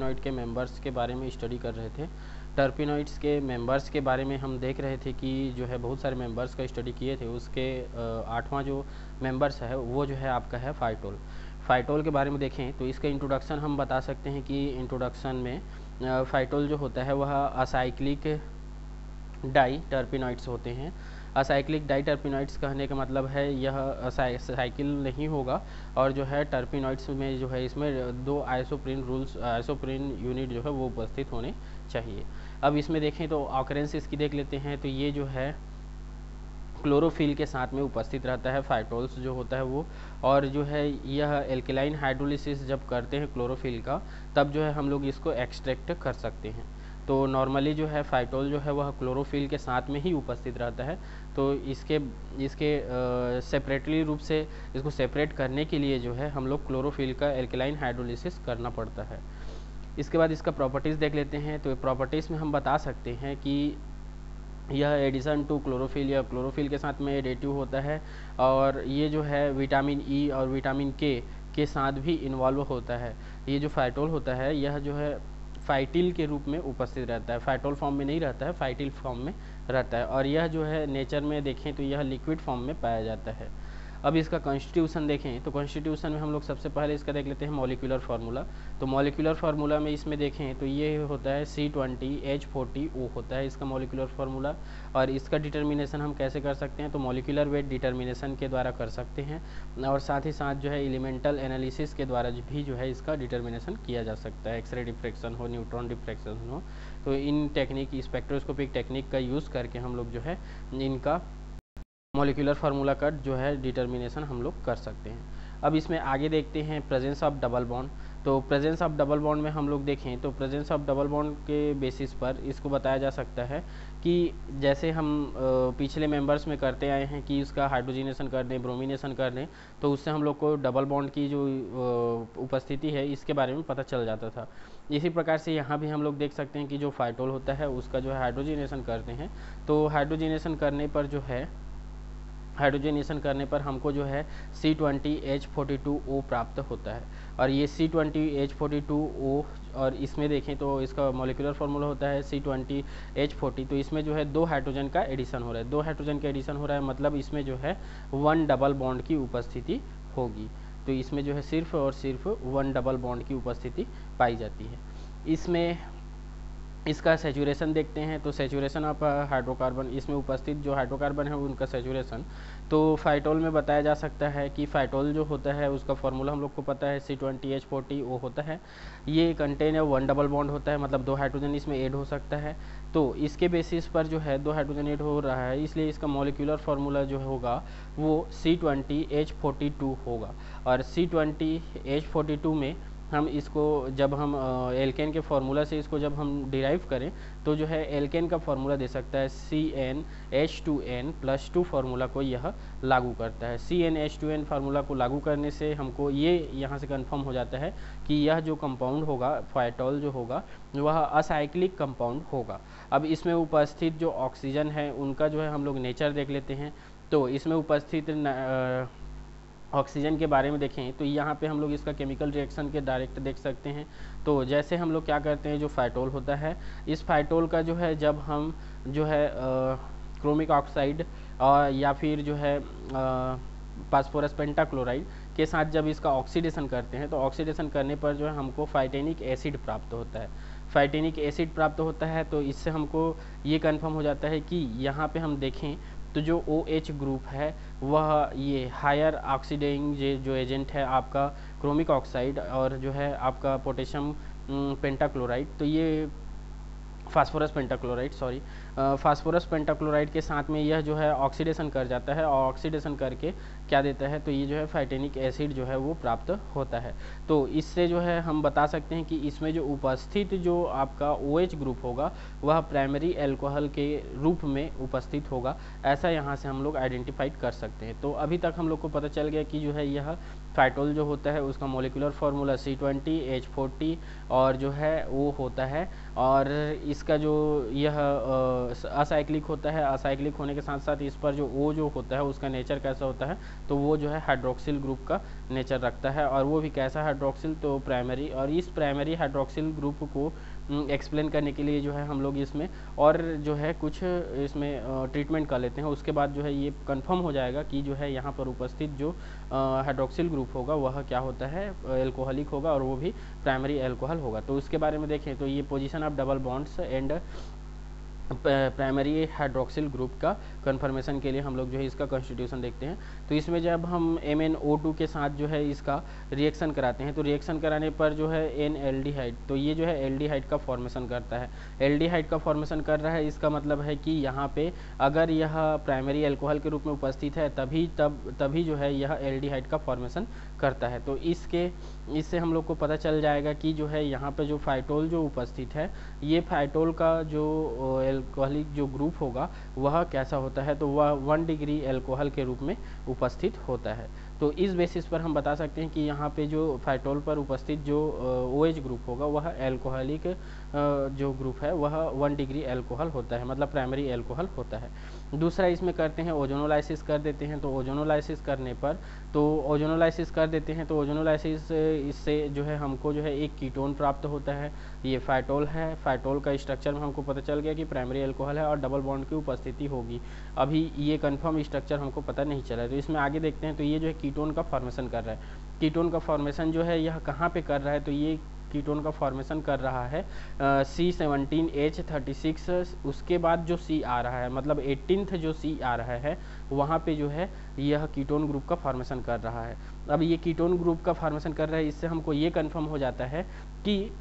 टर्पेनॉइड के मेंबर्स के बारे में स्टडी कर रहे थे। टर्पेनॉइड्स के मेंबर्स के बारे में हम देख रहे थे कि जो है बहुत सारे मेंबर्स का स्टडी किए थे। उसके 8वां जो मेंबर्स है वो जो है आपका है फाइटोल। फाइटोल के बारे में देखें तो इसका इंट्रोडक्शन हम बता सकते हैं कि इंट्रोडक्शन में फाइटोल जो होता है वह असाइक्लिक डाई टर्पेनॉइड्स होते हैं। असाइक्लिक डाई टर्पेनॉइड्स कहने का मतलब है यह साइकिल नहीं होगा और जो है टर्पेनॉइड्स में जो है इसमें 2 आइसोप्रीन यूनिट जो है वो उपस्थित होने चाहिए। अब इसमें देखें तो ऑकरेंस इसकी देख लेते हैं। तो ये जो है क्लोरोफिल के साथ में उपस्थित रहता है फाइटोल्स जो होता है वो, और जो है यह एल्केलाइन हाइड्रोलिसिस जब करते हैं क्लोरोफिल का तब जो है हम लोग इसको एक्सट्रैक्ट कर सकते हैं। तो नॉर्मली जो है फाइटोल जो है वह क्लोरोफिल के साथ में ही उपस्थित रहता है। तो इसके सेपरेटली रूप से इसको सेपरेट करने के लिए जो है हम लोग क्लोरोफिल का एल्केलाइन हाइड्रोलिसिस करना पड़ता है। इसके बाद इसका प्रॉपर्टीज़ देख लेते हैं। तो प्रॉपर्टीज़ में हम बता सकते हैं कि यह एडिशन टू क्लोरोफिल या क्लोरोफिल के साथ में एडेटिव होता है, और ये जो है विटामिन ई और विटामिन के साथ भी इन्वॉल्व होता है। ये जो फाइटोल होता है यह जो है फाइटिल के रूप में उपस्थित रहता है, फाइटोल फॉर्म में नहीं रहता है, फाइटिल फॉर्म में रहता है। और यह जो है नेचर में देखें तो यह लिक्विड फॉर्म में पाया जाता है। अब इसका कॉन्स्टिट्यूशन देखें तो कॉन्स्टिट्यूशन में हम लोग सबसे पहले इसका देख लेते हैं मॉलिक्यूलर फार्मूला। तो मॉलिक्यूलर फार्मूला में इसमें देखें तो ये होता है C20H40O होता है इसका मॉलिक्यूलर फार्मूला। और इसका डिटर्मिनेशन हम कैसे कर सकते हैं, तो मॉलिक्यूलर वेट डिटर्मिनेशन के द्वारा कर सकते हैं, और साथ ही साथ जो है एलिमेंटल एनालिसिस के द्वारा भी जो है इसका डिटर्मिनेशन किया जा सकता है। एक्सरे डिफ्रैक्शन हो, न्यूट्रॉन डिफ्रैक्शन हो, तो इन टेक्निक स्पेक्ट्रोस्कोपिक टेक्निक का यूज़ करके हम लोग जो है इनका मॉलिक्यूलर फार्मूला का जो है डिटर्मिनेशन हम लोग कर सकते हैं। अब इसमें आगे देखते हैं प्रेजेंस ऑफ डबल बॉन्ड। तो प्रेजेंस ऑफ डबल बॉन्ड में हम लोग देखें तो प्रेजेंस ऑफ डबल बॉन्ड के बेसिस पर इसको बताया जा सकता है कि जैसे हम पिछले मेंबर्स में करते आए हैं कि इसका हाइड्रोजिनेशन कर दें, ब्रोमिनेशन कर दें, तो उससे हम लोग को डबल बॉन्ड की जो उपस्थिति है इसके बारे में पता चल जाता था। इसी प्रकार से यहाँ भी हम लोग देख सकते हैं कि जो फाइटोल होता है उसका जो है हाइड्रोजिनेशन करते हैं, तो हाइड्रोजिनेशन करने पर हमको जो है C20H42O प्राप्त होता है। और ये C20H42O, और इसमें देखें तो इसका मॉलिक्यूलर फार्मूला होता है C20H40। तो इसमें जो है 2 हाइड्रोजन का एडिशन हो रहा है, 2 हाइड्रोजन का एडिशन हो रहा है, मतलब इसमें जो है 1 डबल बॉन्ड की उपस्थिति होगी। तो इसमें जो है सिर्फ और सिर्फ 1 डबल बॉन्ड की उपस्थिति पाई जाती है। इसमें इसका सेचुरेशन देखते हैं। तो सेचुरेशन ऑफ हाइड्रोकार्बन, इसमें उपस्थित जो हाइड्रोकार्बन है उनका सेचुरेशन तो फाइटोल में बताया जा सकता है कि फाइटोल जो होता है उसका फॉर्मूला हम लोग को पता है C20H40O होता है। ये कंटेन है 1 डबल बॉन्ड होता है, मतलब 2 हाइड्रोजन इसमें ऐड हो सकता है। तो इसके बेसिस पर जो है 2 हाइड्रोजन ऐड हो रहा है, इसलिए इसका मॉलिक्यूलर फार्मूला जो होगा वो C20H42 होगा। और C20H42 में हम इसको जब हम एल्केन के फार्मूला से इसको जब हम डिराइव करें तो जो है एल्केन का फार्मूला दे सकता है CnH2n+2 फार्मूला को यह लागू करता है। CnH2n फार्मूला को लागू करने से हमको ये यहाँ से कंफर्म हो जाता है कि यह जो कंपाउंड होगा फाइटोल जो होगा वह असाइक्लिक कंपाउंड होगा। अब इसमें उपस्थित जो ऑक्सीजन है उनका जो है हम लोग नेचर देख लेते हैं। तो इसमें उपस्थित ऑक्सीजन के बारे में देखें तो यहाँ पे हम लोग इसका केमिकल रिएक्शन के डायरेक्ट देख सकते हैं। तो जैसे हम लोग क्या करते हैं, जो फाइटोल होता है इस फाइटोल का जो है जब हम जो है क्रोमिक ऑक्साइड या फिर जो है फास्फोरस पेंटाक्लोराइड के साथ जब इसका ऑक्सीडेशन करते हैं तो ऑक्सीडेशन करने पर जो है हमको फाइटेनिक एसिड प्राप्त होता है। फाइटेनिक एसिड प्राप्त होता है तो इससे हमको ये कंफर्म हो जाता है कि यहाँ पे हम देखें तो जो OH ग्रुप है वह ये हायर ऑक्सीडाइजिंग जो एजेंट है आपका क्रोमिक ऑक्साइड और जो है आपका पोटेशियम पेंटाक्लोराइड, तो ये फास्फोरस पेंटाक्लोराइड के साथ में यह जो है ऑक्सीडेशन कर जाता है, और ऑक्सीडेशन करके क्या देता है तो ये जो है फाइटेनिक एसिड जो है वो प्राप्त होता है। तो इससे जो है हम बता सकते हैं कि इसमें जो उपस्थित जो आपका OH ग्रुप होगा वह प्राइमरी एल्कोहल के रूप में उपस्थित होगा, ऐसा यहाँ से हम लोग आइडेंटिफाइड कर सकते हैं। तो अभी तक हम लोग को पता चल गया कि जो है यह फाइटोल जो होता है उसका मॉलिक्यूलर फार्मूला C20H40 और जो है वो होता है, और इसका जो यह असाइक्लिक होता है। असाइक्लिक होने के साथ साथ इस पर जो O जो होता है उसका नेचर कैसा होता है, तो वो जो है हाइड्रोक्सिल ग्रुप का नेचर रखता है। और वो भी कैसा हाइड्रोक्सिल, तो प्राइमरी। और इस प्राइमरी हाइड्रोक्सिल ग्रुप को एक्सप्लेन करने के लिए जो है हम लोग इसमें और जो है कुछ इसमें ट्रीटमेंट कर लेते हैं। उसके बाद जो है ये कंफर्म हो जाएगा कि जो है यहाँ पर उपस्थित जो हाइड्रोक्सिल ग्रुप होगा वह क्या होता है, एल्कोहलिक होगा, और वो भी प्राइमरी एल्कोहल होगा। तो उसके बारे में देखें तो ये position of double bonds and primary hydroxyl group का कन्फर्मेशन के लिए हम लोग जो है इसका कॉन्स्टिट्यूशन देखते हैं। तो इसमें जब हम MnO2 के साथ जो है इसका रिएक्शन कराते हैं, तो रिएक्शन कराने पर जो है N एल्डिहाइड, तो ये जो है एल्डिहाइड का फॉर्मेशन करता है। एल्डिहाइड का फॉर्मेशन कर रहा है, इसका मतलब है कि यहाँ पे अगर यह प्राइमरी एल्कोहल के रूप में उपस्थित है तभी जो है यह एल्डिहाइड का फॉर्मेशन करता है। तो इससे हम लोग को पता चल जाएगा कि जो है यहाँ पे जो फाइटोल जो उपस्थित है, ये फाइटोल का जो एल्कोहलिक जो ग्रुप होगा वह कैसा होता है, तो वह 1 डिग्री एल्कोहल के रूप में उपस्थित होता है। तो इस बेसिस पर हम बता सकते हैं कि यहाँ पे जो फाइटोल पर उपस्थित जो OH ग्रुप होगा वह एल्कोहलिक जो ग्रुप है वह 1 डिग्री एल्कोहल होता है, मतलब प्राइमरी एल्कोहल होता है। दूसरा इसमें करते हैं ओजोनोलाइसिस कर देते हैं। तो ओजोनोलाइसिस करने पर ओजोनोलाइसिस कर देते हैं तो ओजोनोलाइसिस इससे जो है हमको जो है एक कीटोन प्राप्त होता है, ये फाइटोल है। फाइटोल का स्ट्रक्चर में हमको पता चल गया कि प्राइमरी एल्कोहल है और डबल बॉन्ड की उपस्थिति होगी। अभी ये कंफर्म स्ट्रक्चर हमको पता नहीं चला है। तो इसमें आगे देखते हैं, तो ये जो है कीटोन का फॉर्मेशन कर रहा है। कीटोन का फॉर्मेशन जो है यह कहाँ पे कर रहा है, तो ये कीटोन का फॉर्मेशन कर रहा है C17H36। उसके बाद जो C आ रहा है, मतलब 18th जो C आ रहा है वहाँ पे जो है यह कीटोन ग्रुप का फॉर्मेशन कर रहा है। अब ये कीटोन ग्रुप का फॉर्मेशन कर रहा है, इससे हमको ये कंफर्म हो जाता है कि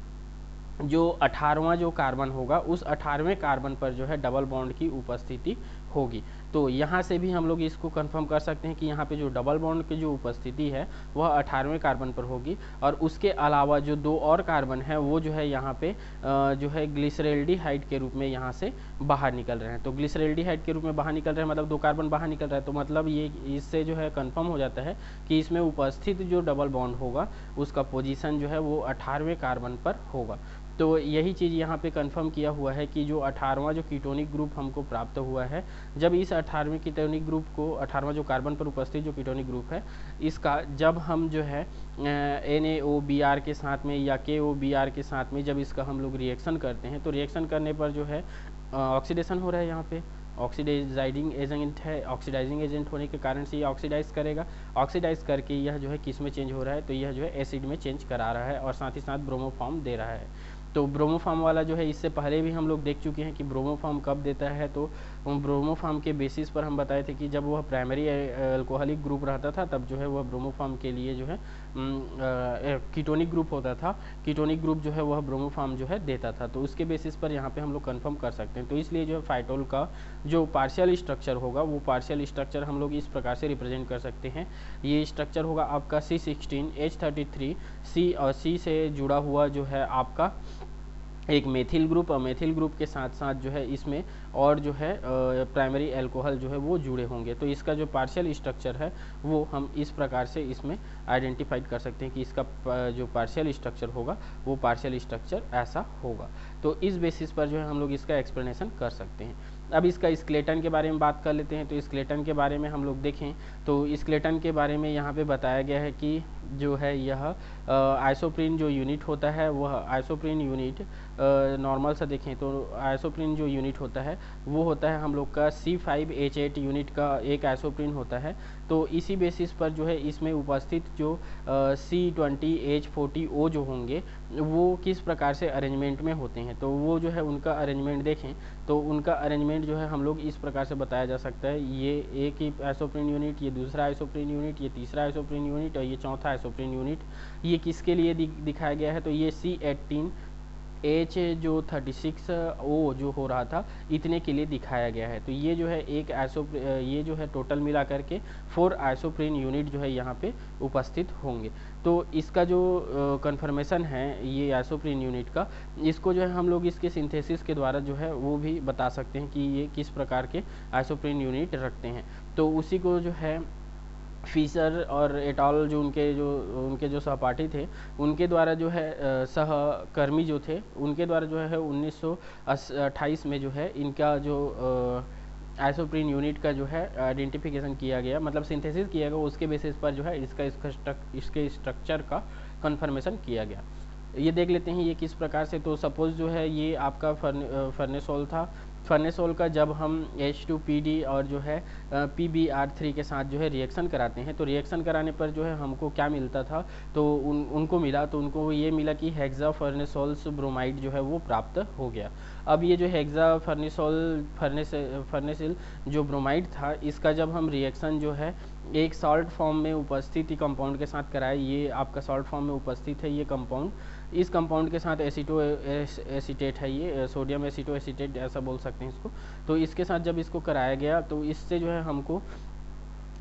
जो 18वां जो कार्बन होगा उस 18वें कार्बन पर जो है डबल बॉन्ड की उपस्थिति होगी। तो यहाँ से भी हम लोग इसको कंफर्म कर सकते हैं कि यहाँ पे जो डबल बॉन्ड की जो उपस्थिति है वह 18वें कार्बन पर होगी। और उसके अलावा जो 2 और कार्बन है वो जो है यहाँ पे जो है ग्लिसरैल्डिहाइड के रूप में यहाँ से बाहर निकल रहे हैं। तो ग्लिसरैल्डिहाइड के रूप में बाहर निकल रहे हैं, मतलब 2 कार्बन बाहर निकल रहा है। तो मतलब ये इससे जो है कंफर्म हो जाता है कि इसमें उपस्थित जो डबल बॉन्ड होगा उसका पोजीशन जो है वो 18वें कार्बन पर होगा। तो यही चीज़ यहाँ पे कंफर्म किया हुआ है कि जो 18वां जो कीटोनिक ग्रुप हमको प्राप्त हुआ है, जब इस 18वें कीटोनिक ग्रुप को 18वां जो कार्बन पर उपस्थित जो कीटोनिक ग्रुप है इसका जब हम जो है NaOBr के साथ में या KOBr के साथ में जब इसका हम लोग रिएक्शन करते हैं, तो रिएक्शन करने पर जो है ऑक्सीडेशन हो रहा है। यहाँ पे ऑक्सीडाइजिंग एजेंट है, ऑक्सीडाइजिंग एजेंट होने के कारण से ये ऑक्सीडाइज करेगा। ऑक्सीडाइज करके यह जो है किस में चेंज हो रहा है, तो यह जो है एसिड में चेंज करा रहा है और साथ ही साथ ब्रोमोफॉर्म दे रहा है। तो ब्रोमोफॉर्म वाला जो है इससे पहले भी हम लोग देख चुके हैं कि ब्रोमोफॉर्म कब देता है। तो ब्रोमोफॉर्म के बेसिस पर हम बताए थे कि जब वह प्राइमरी एल्कोहलिक ग्रुप रहता था तब जो है वह ब्रोमोफॉर्म के लिए जो है कीटोनिक ग्रुप होता था। कीटोनिक ग्रुप जो है वह ब्रोमोफॉर्म जो है देता था। तो उसके बेसिस पर यहाँ पे हम लोग कंफर्म कर सकते हैं। तो इसलिए जो है फाइटोल का जो पार्शियल स्ट्रक्चर होगा वो पार्शियल स्ट्रक्चर हम लोग इस प्रकार से रिप्रेजेंट कर सकते हैं। ये स्ट्रक्चर होगा आपका C16H33, C और C से जुड़ा हुआ जो है आपका एक मेथिल ग्रुप, और मेथिल ग्रुप के साथ साथ जो है इसमें और जो है प्राइमरी एल्कोहल जो है वो जुड़े होंगे। तो इसका जो पार्शियल स्ट्रक्चर है वो हम इस प्रकार से इसमें आइडेंटिफाइड कर सकते हैं कि इसका जो पार्शियल स्ट्रक्चर होगा वो पार्शियल स्ट्रक्चर ऐसा होगा। तो इस बेसिस पर जो है हम लोग इसका एक्सप्लेनेशन कर सकते हैं। अब इसका स्केलेटन के बारे में बात कर लेते हैं। तो स्केलेटन के बारे में हम लोग देखें तो स्केलेटन के बारे में यहाँ पे बताया गया है कि जो है यह आइसोप्रीन जो यूनिट होता है वह आइसोप्रीन यूनिट नॉर्मल सा देखें तो आइसोप्रीन जो यूनिट होता है वो होता है हम लोग का C5H8 यूनिट का एक आइसोप्रीन होता है। तो इसी बेसिस पर जो है इसमें उपस्थित जो C20H40O जो होंगे वो किस प्रकार से अरेंजमेंट में होते हैं। तो वो जो है उनका अरेंजमेंट देखें तो उनका अरेंजमेंट जो है हम लोग इस प्रकार से बताया जा सकता है। ये एक ही आइसोप्रीन यूनिट, ये दूसरा आइसोप्रीन यूनिट, ये तीसरा आइसोप्रीन यूनिट और ये चौथा आइसोप्रीन यूनिट। ये किसके लिए दिखाया गया है, तो ये C18H जो 36O जो हो रहा था इतने के लिए दिखाया गया है। तो ये जो है ये जो है टोटल मिला करके 4 आइसोप्रीन यूनिट जो है यहाँ पे उपस्थित होंगे। तो इसका जो कन्फर्मेशन है ये आइसोप्रीन यूनिट का, इसको जो है हम लोग इसके सिंथेसिस के द्वारा जो है वो भी बता सकते हैं कि ये किस प्रकार के आइसोप्रीन यूनिट रखते हैं। तो उसी को जो है फीसर और एटॉल जो उनके जो सहपाठी थे, उनके द्वारा जो है सहकर्मी जो थे, उनके द्वारा जो है 1928 में जो है इनका जो आइसोप्रीन यूनिट का जो है आइडेंटिफिकेशन किया गया, मतलब सिंथेसिस किया गया, उसके बेसिस पर जो है इसके स्ट्रक्चर का कन्फर्मेशन किया गया। ये देख लेते हैं ये किस प्रकार से। तो सपोज जो है ये आपका फर्नेसोल था। फर्नेसोल का जब हम H2PD और जो है PbR3 के साथ जो है रिएक्शन कराते हैं, तो रिएक्शन कराने पर जो है हमको क्या मिलता था, तो उनको ये मिला कि हेक्सा फर्नेसोल्स ब्रोमाइड जो है वो प्राप्त हो गया। अब ये जो हेक्सा फर्नेसिल जो ब्रोमाइड था, इसका जब हम रिएक्शन जो है एक सॉल्ट फॉर्म में उपस्थित कंपाउंड के साथ कराए, ये आपका सॉल्ट फॉर्म में उपस्थित है ये कंपाउंड, इस कंपाउंड के साथ एसीटेट है, ये सोडियम एसीटो एसीटेट ऐसा बोल सकते हैं इसको। तो इसके साथ जब इसको कराया गया तो इससे जो है हमको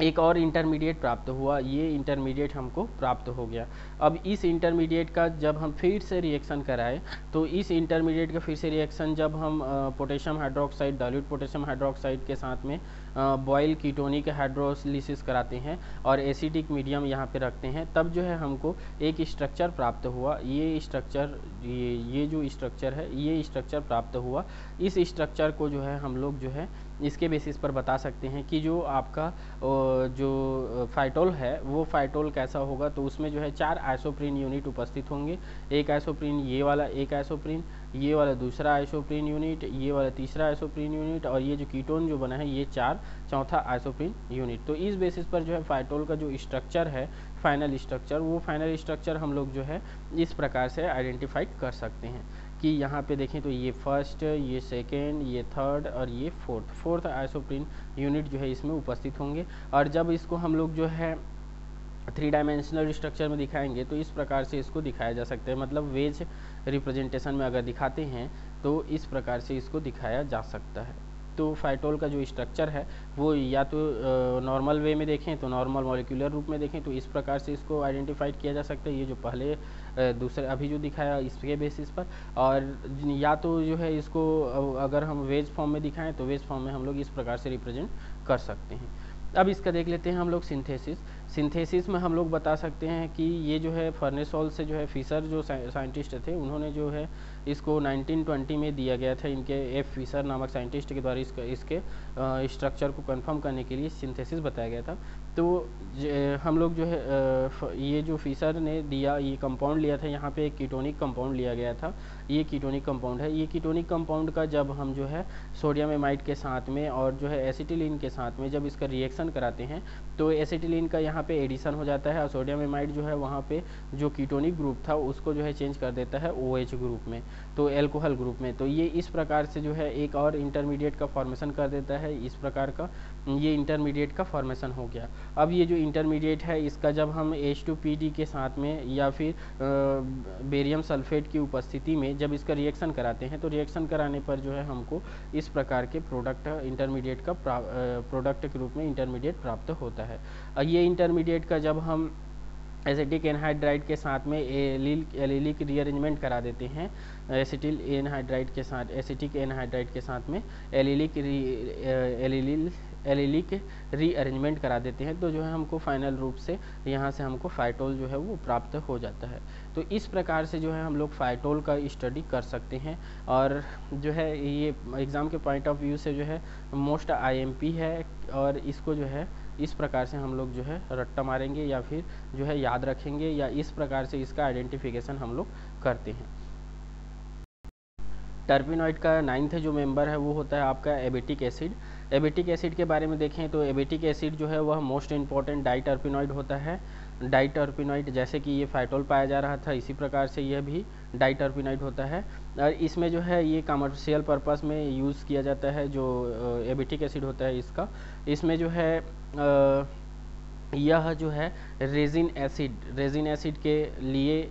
एक और इंटरमीडिएट प्राप्त हुआ, ये इंटरमीडिएट हमको प्राप्त हो गया। अब इस इंटरमीडिएट का जब हम फिर से रिएक्शन कराए, तो इस इंटरमीडिएट का फिर से रिएक्शन जब हम potassium hydroxide, dilute potassium hydroxide के साथ में बॉयल कीटोनिक हाइड्रोलिसिस कराते हैं और एसिडिक मीडियम यहाँ पे रखते हैं, तब जो है हमको एक स्ट्रक्चर प्राप्त हुआ। ये स्ट्रक्चर ये जो स्ट्रक्चर है, ये स्ट्रक्चर प्राप्त हुआ। इस स्ट्रक्चर को जो है हम लोग जो है इसके बेसिस पर बता सकते हैं कि जो आपका जो फाइटोल है वो फाइटोल कैसा होगा। तो उसमें जो है 4 आइसोप्रीन यूनिट उपस्थित होंगे। एक आइसोप्रीन, ये वाला एक आइसोप्रीन, ये वाला दूसरा आइसोप्रीन यूनिट, ये वाला तीसरा आइसोप्रीन यूनिट, और ये जो कीटोन जो बना है ये चौथा आइसोप्रीन यूनिट। तो इस बेसिस पर जो है फाइटोल का जो स्ट्रक्चर है, फाइनल स्ट्रक्चर, वो फाइनल स्ट्रक्चर हम लोग जो है इस प्रकार से आइडेंटिफाई कर सकते हैं कि यहाँ पे देखें तो ये फर्स्ट, ये सेकेंड, ये थर्ड और ये फोर्थ आइसोप्रीन यूनिट जो है इसमें उपस्थित होंगे। और जब इसको हम लोग जो है 3 डायमेंशनल स्ट्रक्चर में दिखाएंगे तो इस प्रकार से इसको दिखाया जा सकता है, मतलब वेज रिप्रेजेंटेशन में अगर दिखाते हैं तो इस प्रकार से इसको दिखाया जा सकता है। तो फाइटोल का जो स्ट्रक्चर है वो या तो नॉर्मल वे में देखें तो नॉर्मल मॉलिक्यूलर रूप में देखें तो इस प्रकार से इसको आइडेंटिफाइड किया जा सकता है, ये जो पहले दूसरे अभी जो दिखाया इसके बेसिस पर। और या तो जो है इसको अगर हम वेज फॉर्म में दिखाएं तो वेज फॉर्म में हम लोग इस प्रकार से रिप्रेजेंट कर सकते हैं। अब इसका देख लेते हैं हम लोग सिंथेसिस में हम लोग बता सकते हैं कि ये जो है फर्नेसोल से जो है फिशर जो साइंटिस्ट थे, उन्होंने जो है इसको 1920 में दिया गया था, इनके एफ फिशर नामक साइंटिस्ट के द्वारा इसके स्ट्रक्चर को कंफर्म करने के लिए सिंथेसिस बताया गया था। तो हम लोग जो है ये जो फिशर ने दिया, ये कंपाउंड लिया था, यहाँ पे एक कीटोनिक कंपाउंड लिया गया था, ये कीटोनिक कंपाउंड है। ये कीटोनिक कंपाउंड का जब हम जो है सोडियम एमाइड के साथ में और जो है एसिटिलीन के साथ में जब इसका रिएक्शन कराते हैं तो एसिटिलीन का यहाँ पे एडिशन हो जाता है और सोडियम एमाइड जो है वहाँ पे जो कीटोनिक ग्रुप था उसको जो है चेंज कर देता है OH ग्रुप में, तो एल्कोहल ग्रुप में। तो ये इस प्रकार से जो है एक और इंटरमीडिएट का फॉर्मेशन कर देता है, इस प्रकार का ये इंटरमीडिएट का फॉर्मेशन हो गया। अब ये जो इंटरमीडिएट है इसका जब हम H2PD के साथ में या फिर बेरियम सल्फेट की उपस्थिति में जब इसका रिएक्शन कराते हैं तो रिएक्शन कराने पर जो है हमको इस प्रकार के प्रोडक्ट इंटरमीडिएट का प्रोडक्ट के रूप में इंटरमीडिएट प्राप्त होता है। ये इंटरमीडिएट का जब हम एसिटिक एनहाइड्राइड के साथ में एलिलिक रीअरेंजमेंट करा देते हैं, एसिटिल एनहाइड्राइड के साथ एसिटिक एनहाइड्राइड के साथ में एलिलिक रीअरेंजमेंट करा देते हैं, तो जो है हमको फाइनल रूप से यहाँ से हमको फाइटोल जो है वो प्राप्त हो जाता है। तो इस प्रकार से जो है हम लोग फाइटोल का स्टडी कर सकते हैं। और जो है ये एग्ज़ाम के पॉइंट ऑफ व्यू से जो है मोस्ट IMP है, और इसको जो है इस प्रकार से हम लोग जो है रट्टा मारेंगे या फिर जो है याद रखेंगे, या इस प्रकार से इसका आइडेंटिफिकेशन हम लोग करते हैं। टर्पिनॉइड का 9th जो मेंबर है वो होता है आपका एबेटिक एसिड। एबेटिक एसिड के बारे में देखें तो एबेटिक एसिड जो है वह मोस्ट इंपॉर्टेंट डाइटर्पिनॉइड होता है। डाइटर्पिनॉइड जैसे कि ये फाइटोल पाया जा रहा था, इसी प्रकार से यह भी डाइटर्पिनॉइड होता है। और इसमें जो है ये कमर्शियल पर्पस में यूज़ किया जाता है, जो एबेटिक एसिड होता है इसका। इसमें जो है यह जो है रेजिन एसिड के लिए,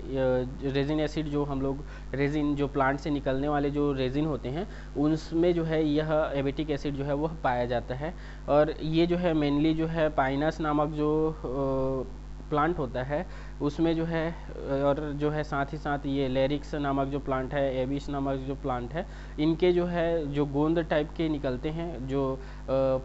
रेजिन एसिड जो हम लोग रेजिन जो प्लांट से निकलने वाले जो रेजिन होते हैं उनमें जो है यह एबेटिक एसिड जो है वह पाया जाता है। और ये जो है मेनली जो है पाइनस नामक जो प्लांट होता है उसमें जो है, और जो है साथ ही साथ ये लेरिक्स नामक जो प्लांट है, एबिस नामक जो प्लांट है, इनके जो है जो गोंद टाइप के निकलते हैं, जो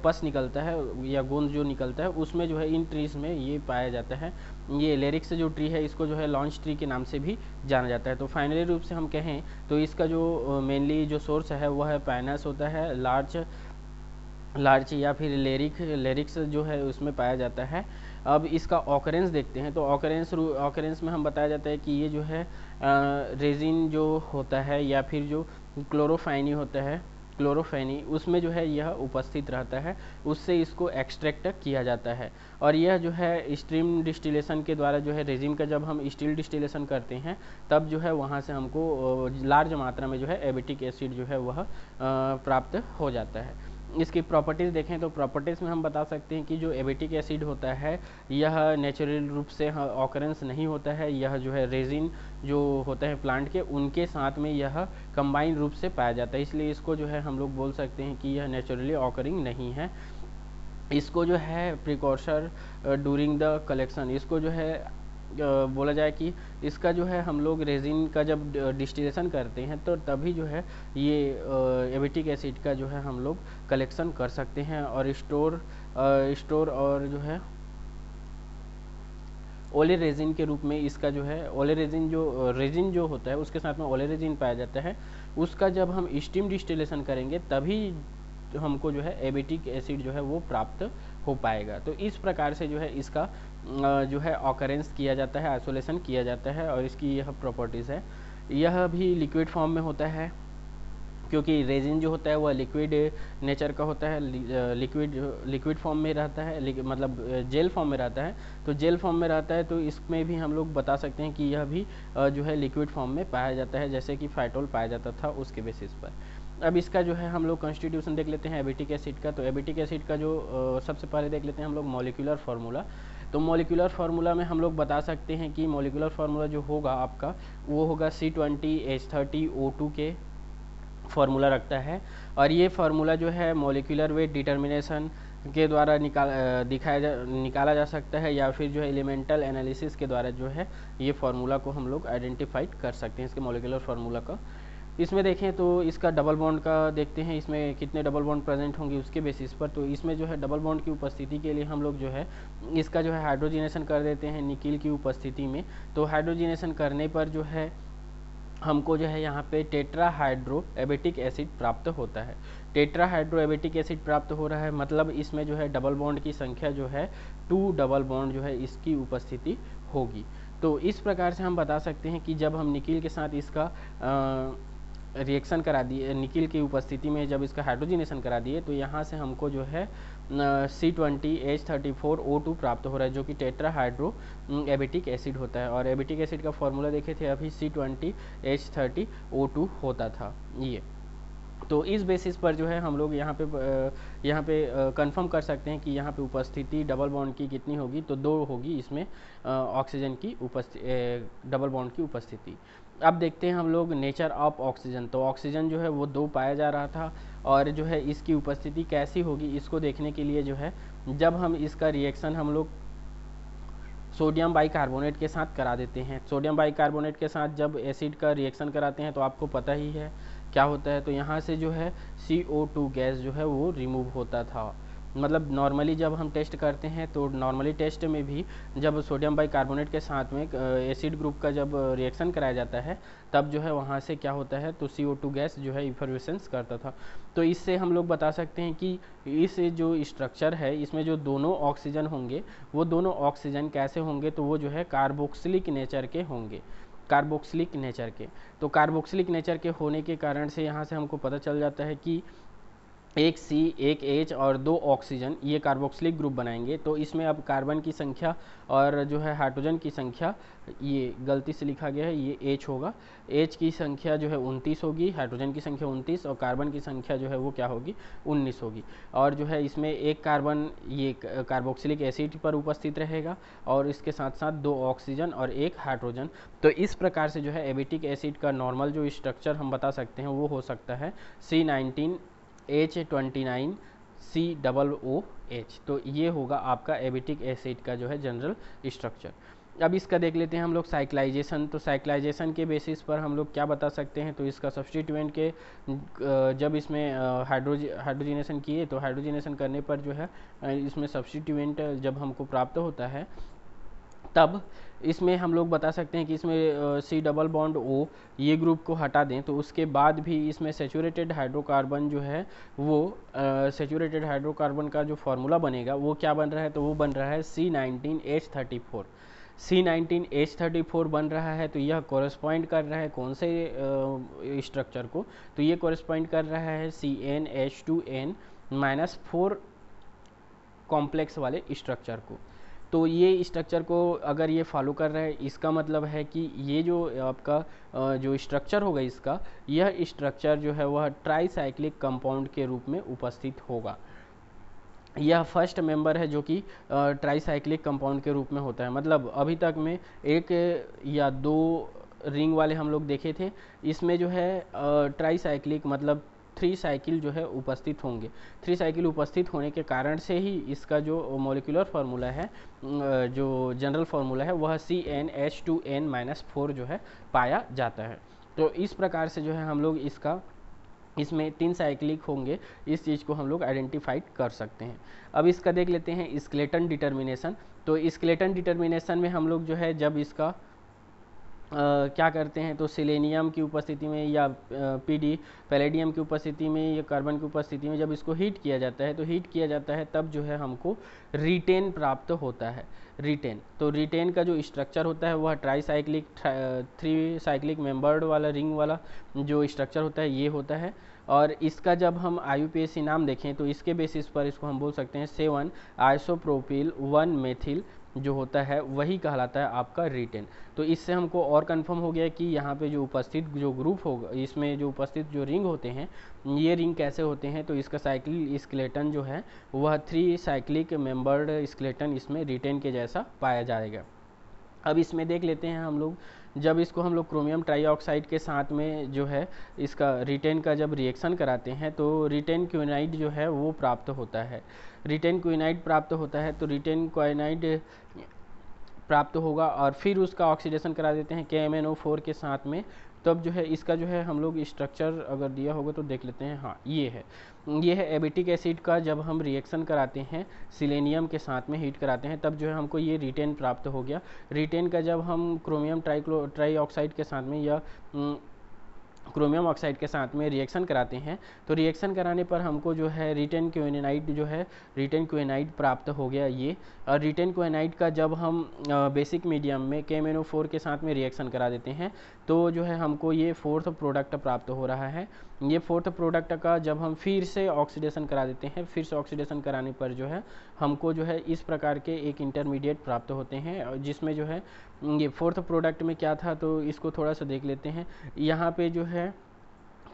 पस निकलता है या गोंद जो निकलता है, उसमें जो है इन ट्रीज में ये पाया जाता है। ये लेरिक्स जो ट्री है इसको जो है लॉन्च ट्री के नाम से भी जाना जाता है। तो फाइनली रूप से हम कहें तो इसका जो मेनली जो सोर्स है वह है पाइनस होता है, लार्च या फिर लेरिक्स जो है उसमें पाया जाता है। अब इसका ऑकरेंस देखते हैं, तो ऑकरेंस में हम बताया जाता है कि ये जो है रेजिन जो होता है या फिर जो क्लोरोफाइनी होता है, क्लोरोफेनी, उसमें जो है यह उपस्थित रहता है, उससे इसको एक्सट्रैक्ट किया जाता है। और यह जो है स्ट्रीम डिस्टिलेशन के द्वारा जो है रेजिन का जब हम स्टील डिस्टिलेशन करते हैं तब जो है वहाँ से हमको लार्ज मात्रा में जो है एबिटिक एसिड जो है वह प्राप्त हो जाता है। इसकी प्रॉपर्टीज़ देखें तो प्रॉपर्टीज़ में हम बता सकते हैं कि जो एबिटिक एसिड होता है यह नेचुरल रूप से ऑकरेंस नहीं होता है, यह जो है रेजिन जो होता है प्लांट के उनके साथ में यह कंबाइन रूप से पाया जाता है, इसलिए इसको जो है हम लोग बोल सकते हैं कि यह नेचुरली ऑकरिंग नहीं है। इसको जो है प्रिकॉशर ड्यूरिंग द कलेक्शन, इसको जो है बोला जाए कि इसका जो है हम लोग रेजिन का जब डिस्टिलेशन करते हैं तो तभी जो है ये एबिटिक एसिड का जो है हम लोग कलेक्शन कर सकते हैं और स्टोर और जो है ओले रेजिन के रूप में इसका जो है ओले रेजिन जो होता है उसके साथ में ओले रेजिन पाया जाता है, उसका जब हम स्टीम डिस्टिलेशन करेंगे तभी हमको जो है एबिटिक एसिड जो है वो प्राप्त हो पाएगा। तो इस प्रकार से जो है इसका जो है ऑकरेंस किया जाता है, आइसोलेशन किया जाता है और इसकी यह प्रॉपर्टीज़ है। यह भी लिक्विड फॉर्म में होता है क्योंकि रेजिन जो होता है वह लिक्विड नेचर का होता है, लिक्विड फॉर्म में रहता है, मतलब जेल फॉर्म में रहता है। तो जेल फॉर्म में रहता है तो इसमें भी हम लोग बता सकते हैं कि यह भी जो है लिक्विड फॉर्म में पाया जाता है, जैसे कि फाइटोल पाया जाता था उसके बेसिस पर। अब इसका जो है हम लोग कॉन्स्टिट्यूशन देख लेते हैं एबिटिक एसिड का। तो एबिटिक एसिड का जो सबसे पहले देख लेते हैं हम लोग मॉलिक्यूलर फार्मूला। तो मॉलिक्यूलर फार्मूला में हम लोग बता सकते हैं कि मॉलिक्यूलर फार्मूला जो होगा आपका वो होगा C20H30O2 के फार्मूला रखता है। और ये फार्मूला जो है मॉलिक्यूलर वेट डिटर्मिनेशन के द्वारा निकाला जा सकता है या फिर जो है एलिमेंटल एनालिसिस के द्वारा जो है ये फार्मूला को हम लोग आइडेंटिफाइड कर सकते हैं, इसके मॉलिक्यूलर फार्मूला का। इसमें देखें तो इसका डबल बॉन्ड का देखते हैं, इसमें कितने डबल बॉन्ड प्रेजेंट होंगे उसके बेसिस पर। तो इसमें जो है डबल बॉन्ड की उपस्थिति के लिए हम लोग जो है इसका जो है हाइड्रोजिनेशन कर देते हैं निकिल की उपस्थिति में। तो हाइड्रोजिनेशन करने पर जो है हमको जो है यहाँ पे टेट्राहाइड्रो एबिटिक एसिड प्राप्त होता है। टेट्राहाइड्रो एबिटिक एसिड प्राप्त हो रहा है मतलब इसमें जो है डबल बॉन्ड की संख्या जो है 2 डबल बॉन्ड जो है इसकी उपस्थिति होगी। तो इस प्रकार से हम बता सकते हैं कि जब हम निकिल के साथ इसका रिएक्शन करा दिए, निकिल की उपस्थिति में जब इसका हाइड्रोजिनेशन करा दिए तो यहाँ से हमको जो है C20H34O2 प्राप्त हो रहा है जो कि टेट्राहाइड्रो एबिटिक एसिड होता है। और एबिटिक एसिड का फॉर्मूला देखे थे अभी C20H30O2 होता था ये। तो इस बेसिस पर जो है हम लोग यहाँ पे कंफर्म कर सकते हैं कि यहाँ पे उपस्थिति डबल बॉन्ड की कितनी होगी, तो 2 होगी इसमें ऑक्सीजन की डबल बॉन्ड की उपस्थिति। अब देखते हैं हम लोग नेचर ऑफ ऑक्सीजन। तो ऑक्सीजन जो है वो 2 पाया जा रहा था और जो है इसकी उपस्थिति कैसी होगी इसको देखने के लिए जो है जब हम इसका रिएक्शन हम लोग सोडियम बाइकार्बोनेट के साथ करा देते हैं। सोडियम बाइकार्बोनेट के साथ जब एसिड का रिएक्शन कराते हैं तो आपको पता ही है क्या होता है। तो यहाँ से जो है CO2 गैस जो है वो रिमूव होता था। मतलब नॉर्मली जब हम टेस्ट करते हैं तो नॉर्मली टेस्ट में भी जब सोडियम बाइकार्बोनेट के साथ में एसिड ग्रुप का जब रिएक्शन कराया जाता है तब जो है वहाँ से क्या होता है तो CO2 गैस जो है इफर्वेसेंस करता था। तो इससे हम लोग बता सकते हैं कि इस जो स्ट्रक्चर है इसमें जो दोनों ऑक्सीजन होंगे वो दोनों ऑक्सीजन कैसे होंगे, तो वो जो है कार्बोक्सिलिक नेचर के होंगे, कार्बोक्सिलिक नेचर के। तो कार्बोक्सिलिक नेचर के होने के कारण से यहाँ से हमको पता चल जाता है कि एक C एक H और 2 ऑक्सीजन ये कार्बोक्सिलिक ग्रुप बनाएंगे। तो इसमें अब कार्बन की संख्या और जो है हाइड्रोजन की संख्या, ये गलती से लिखा गया है, ये H होगा। H की संख्या जो है 29 होगी, हाइड्रोजन की संख्या 29 और कार्बन की संख्या जो है वो क्या होगी 19 होगी। और जो है इसमें एक कार्बन ये कार्बोक्सिलिक एसिड पर उपस्थित रहेगा और इसके साथ साथ 2 ऑक्सीजन और 1 हाइड्रोजन। तो इस प्रकार से जो है एबिटिक एसिड का नॉर्मल जो स्ट्रक्चर हम बता सकते हैं वो हो सकता है C19H29 COOH। तो ये होगा आपका एबिटिक एसिड का जो है जनरल स्ट्रक्चर। अब इसका देख लेते हैं हम लोग साइक्लाइजेशन। तो साइक्लाइजेशन के बेसिस पर हम लोग क्या बता सकते हैं, तो इसका सब्स्टिट्यूएंट के जब इसमें हाइड्रोजनेशन किए तो हाइड्रोजनेशन करने पर जो है इसमें सब्स्टिट्यूएंट जब हमको प्राप्त होता है तब इसमें हम लोग बता सकते हैं कि इसमें C+O ये ग्रुप को हटा दें तो उसके बाद भी इसमें सेचूरेटेड हाइड्रोकार्बन जो है वो सेचूरेटेड हाइड्रोकार्बन का जो फार्मूला बनेगा वो क्या बन रहा है, तो वो बन रहा है C19H34। C19H34 बन रहा है, तो यह कोरेस्पॉन्ड कर रहा है कौन से स्ट्रक्चर को, तो ये कोरेस्पॉन्ड कर रहा है CnH2n-4 कॉम्प्लेक्स वाले स्ट्रक्चर को। तो ये स्ट्रक्चर को अगर ये फॉलो कर रहा है, इसका मतलब है कि ये जो आपका जो स्ट्रक्चर होगा इसका, यह स्ट्रक्चर जो है वह ट्राईसाइक्लिक कंपाउंड के रूप में उपस्थित होगा। यह फर्स्ट मेंबर है जो कि ट्राईसाइक्लिक कंपाउंड के रूप में होता है। मतलब अभी तक में एक या दो रिंग वाले हम लोग देखे थे, इसमें जो है ट्राईसाइक्लिक मतलब 3 साइकिल जो है उपस्थित होंगे। 3 साइकिल उपस्थित होने के कारण से ही इसका जो मॉलिक्यूलर फार्मूला है, जो जनरल फार्मूला है, वह CnH2n-4 जो है पाया जाता है। तो इस प्रकार से जो है हम लोग इसमें 3 साइक्लिक होंगे, इस चीज़ को हम लोग आइडेंटिफाइड कर सकते हैं। अब इसका देख लेते हैं स्केलेटन डिटर्मिनेशन। तो स्केलेटन डिटर्मिनेशन में हम लोग जो है जब इसका क्या करते हैं, तो सेलेनियम की उपस्थिति में या पैलेडियम की उपस्थिति में या कार्बन की उपस्थिति में जब इसको हीट किया जाता है, तो हीट किया जाता है तब जो है हमको रीटेन प्राप्त होता है। रीटेन, तो रीटेन का जो स्ट्रक्चर होता है वह ट्राईसाइक्लिक 3 साइक्लिक मेंबर्ड वाला रिंग वाला जो स्ट्रक्चर होता है ये होता है। और इसका जब हम IUPAC नाम देखें तो इसके बेसिस पर इसको हम बोल सकते हैं 7 आइसोप्रोपिल 1 मेथिल जो होता है वही कहलाता है आपका रीटेन। तो इससे हमको और कंफर्म हो गया कि यहाँ पे जो उपस्थित जो ग्रुप होगा, इसमें जो उपस्थित जो रिंग होते हैं, ये रिंग कैसे होते हैं, तो इसका साइक्लिक स्केलेटन जो है वह 3 साइक्लिक मेंबर्ड स्केलेटन इसमें रीटेन के जैसा पाया जाएगा। अब इसमें देख लेते हैं हम लोग, जब इसको हम लोग क्रोमियम ट्राईऑक्साइड के साथ में जो है इसका रीटेन का जब रिएक्शन कराते हैं तो रीटेन क्विनाइड जो है वो प्राप्त होता है। रीटेन क्विनाइड प्राप्त होता है, तो रीटेन क्विनाइड प्राप्त होगा और फिर उसका ऑक्सीडेशन करा देते हैं KMnO4 के साथ में। तब जो है इसका जो है हम लोग स्ट्रक्चर अगर दिया होगा तो देख लेते हैं। हाँ, ये है एबिटिक एसिड का जब हम रिएक्शन कराते हैं सिलेनियम के साथ में हीट कराते हैं तब जो है हमको ये रीटेन प्राप्त हो गया। रीटेन का जब हम क्रोमियम ट्राईऑक्साइड के साथ में या क्रोमियम ऑक्साइड के साथ में रिएक्शन कराते हैं तो रिएक्शन कराने पर हमको जो है रीटेन क्विनाइड प्राप्त हो गया ये। और रीटेन क्विनाइड का जब हम बेसिक मीडियम में KMnO4 के साथ में रिएक्शन करा देते हैं तो जो है हमको ये 4th प्रोडक्ट प्राप्त हो रहा है। ये 4th प्रोडक्ट का जब हम फिर से ऑक्सीडेशन करा देते हैं, फिर से ऑक्सीडेशन कराने पर जो है हमको जो है इस प्रकार के एक इंटरमीडिएट प्राप्त होते हैं, जिसमें जो है ये 4th प्रोडक्ट में क्या था तो इसको थोड़ा सा देख लेते हैं। यहाँ पे जो है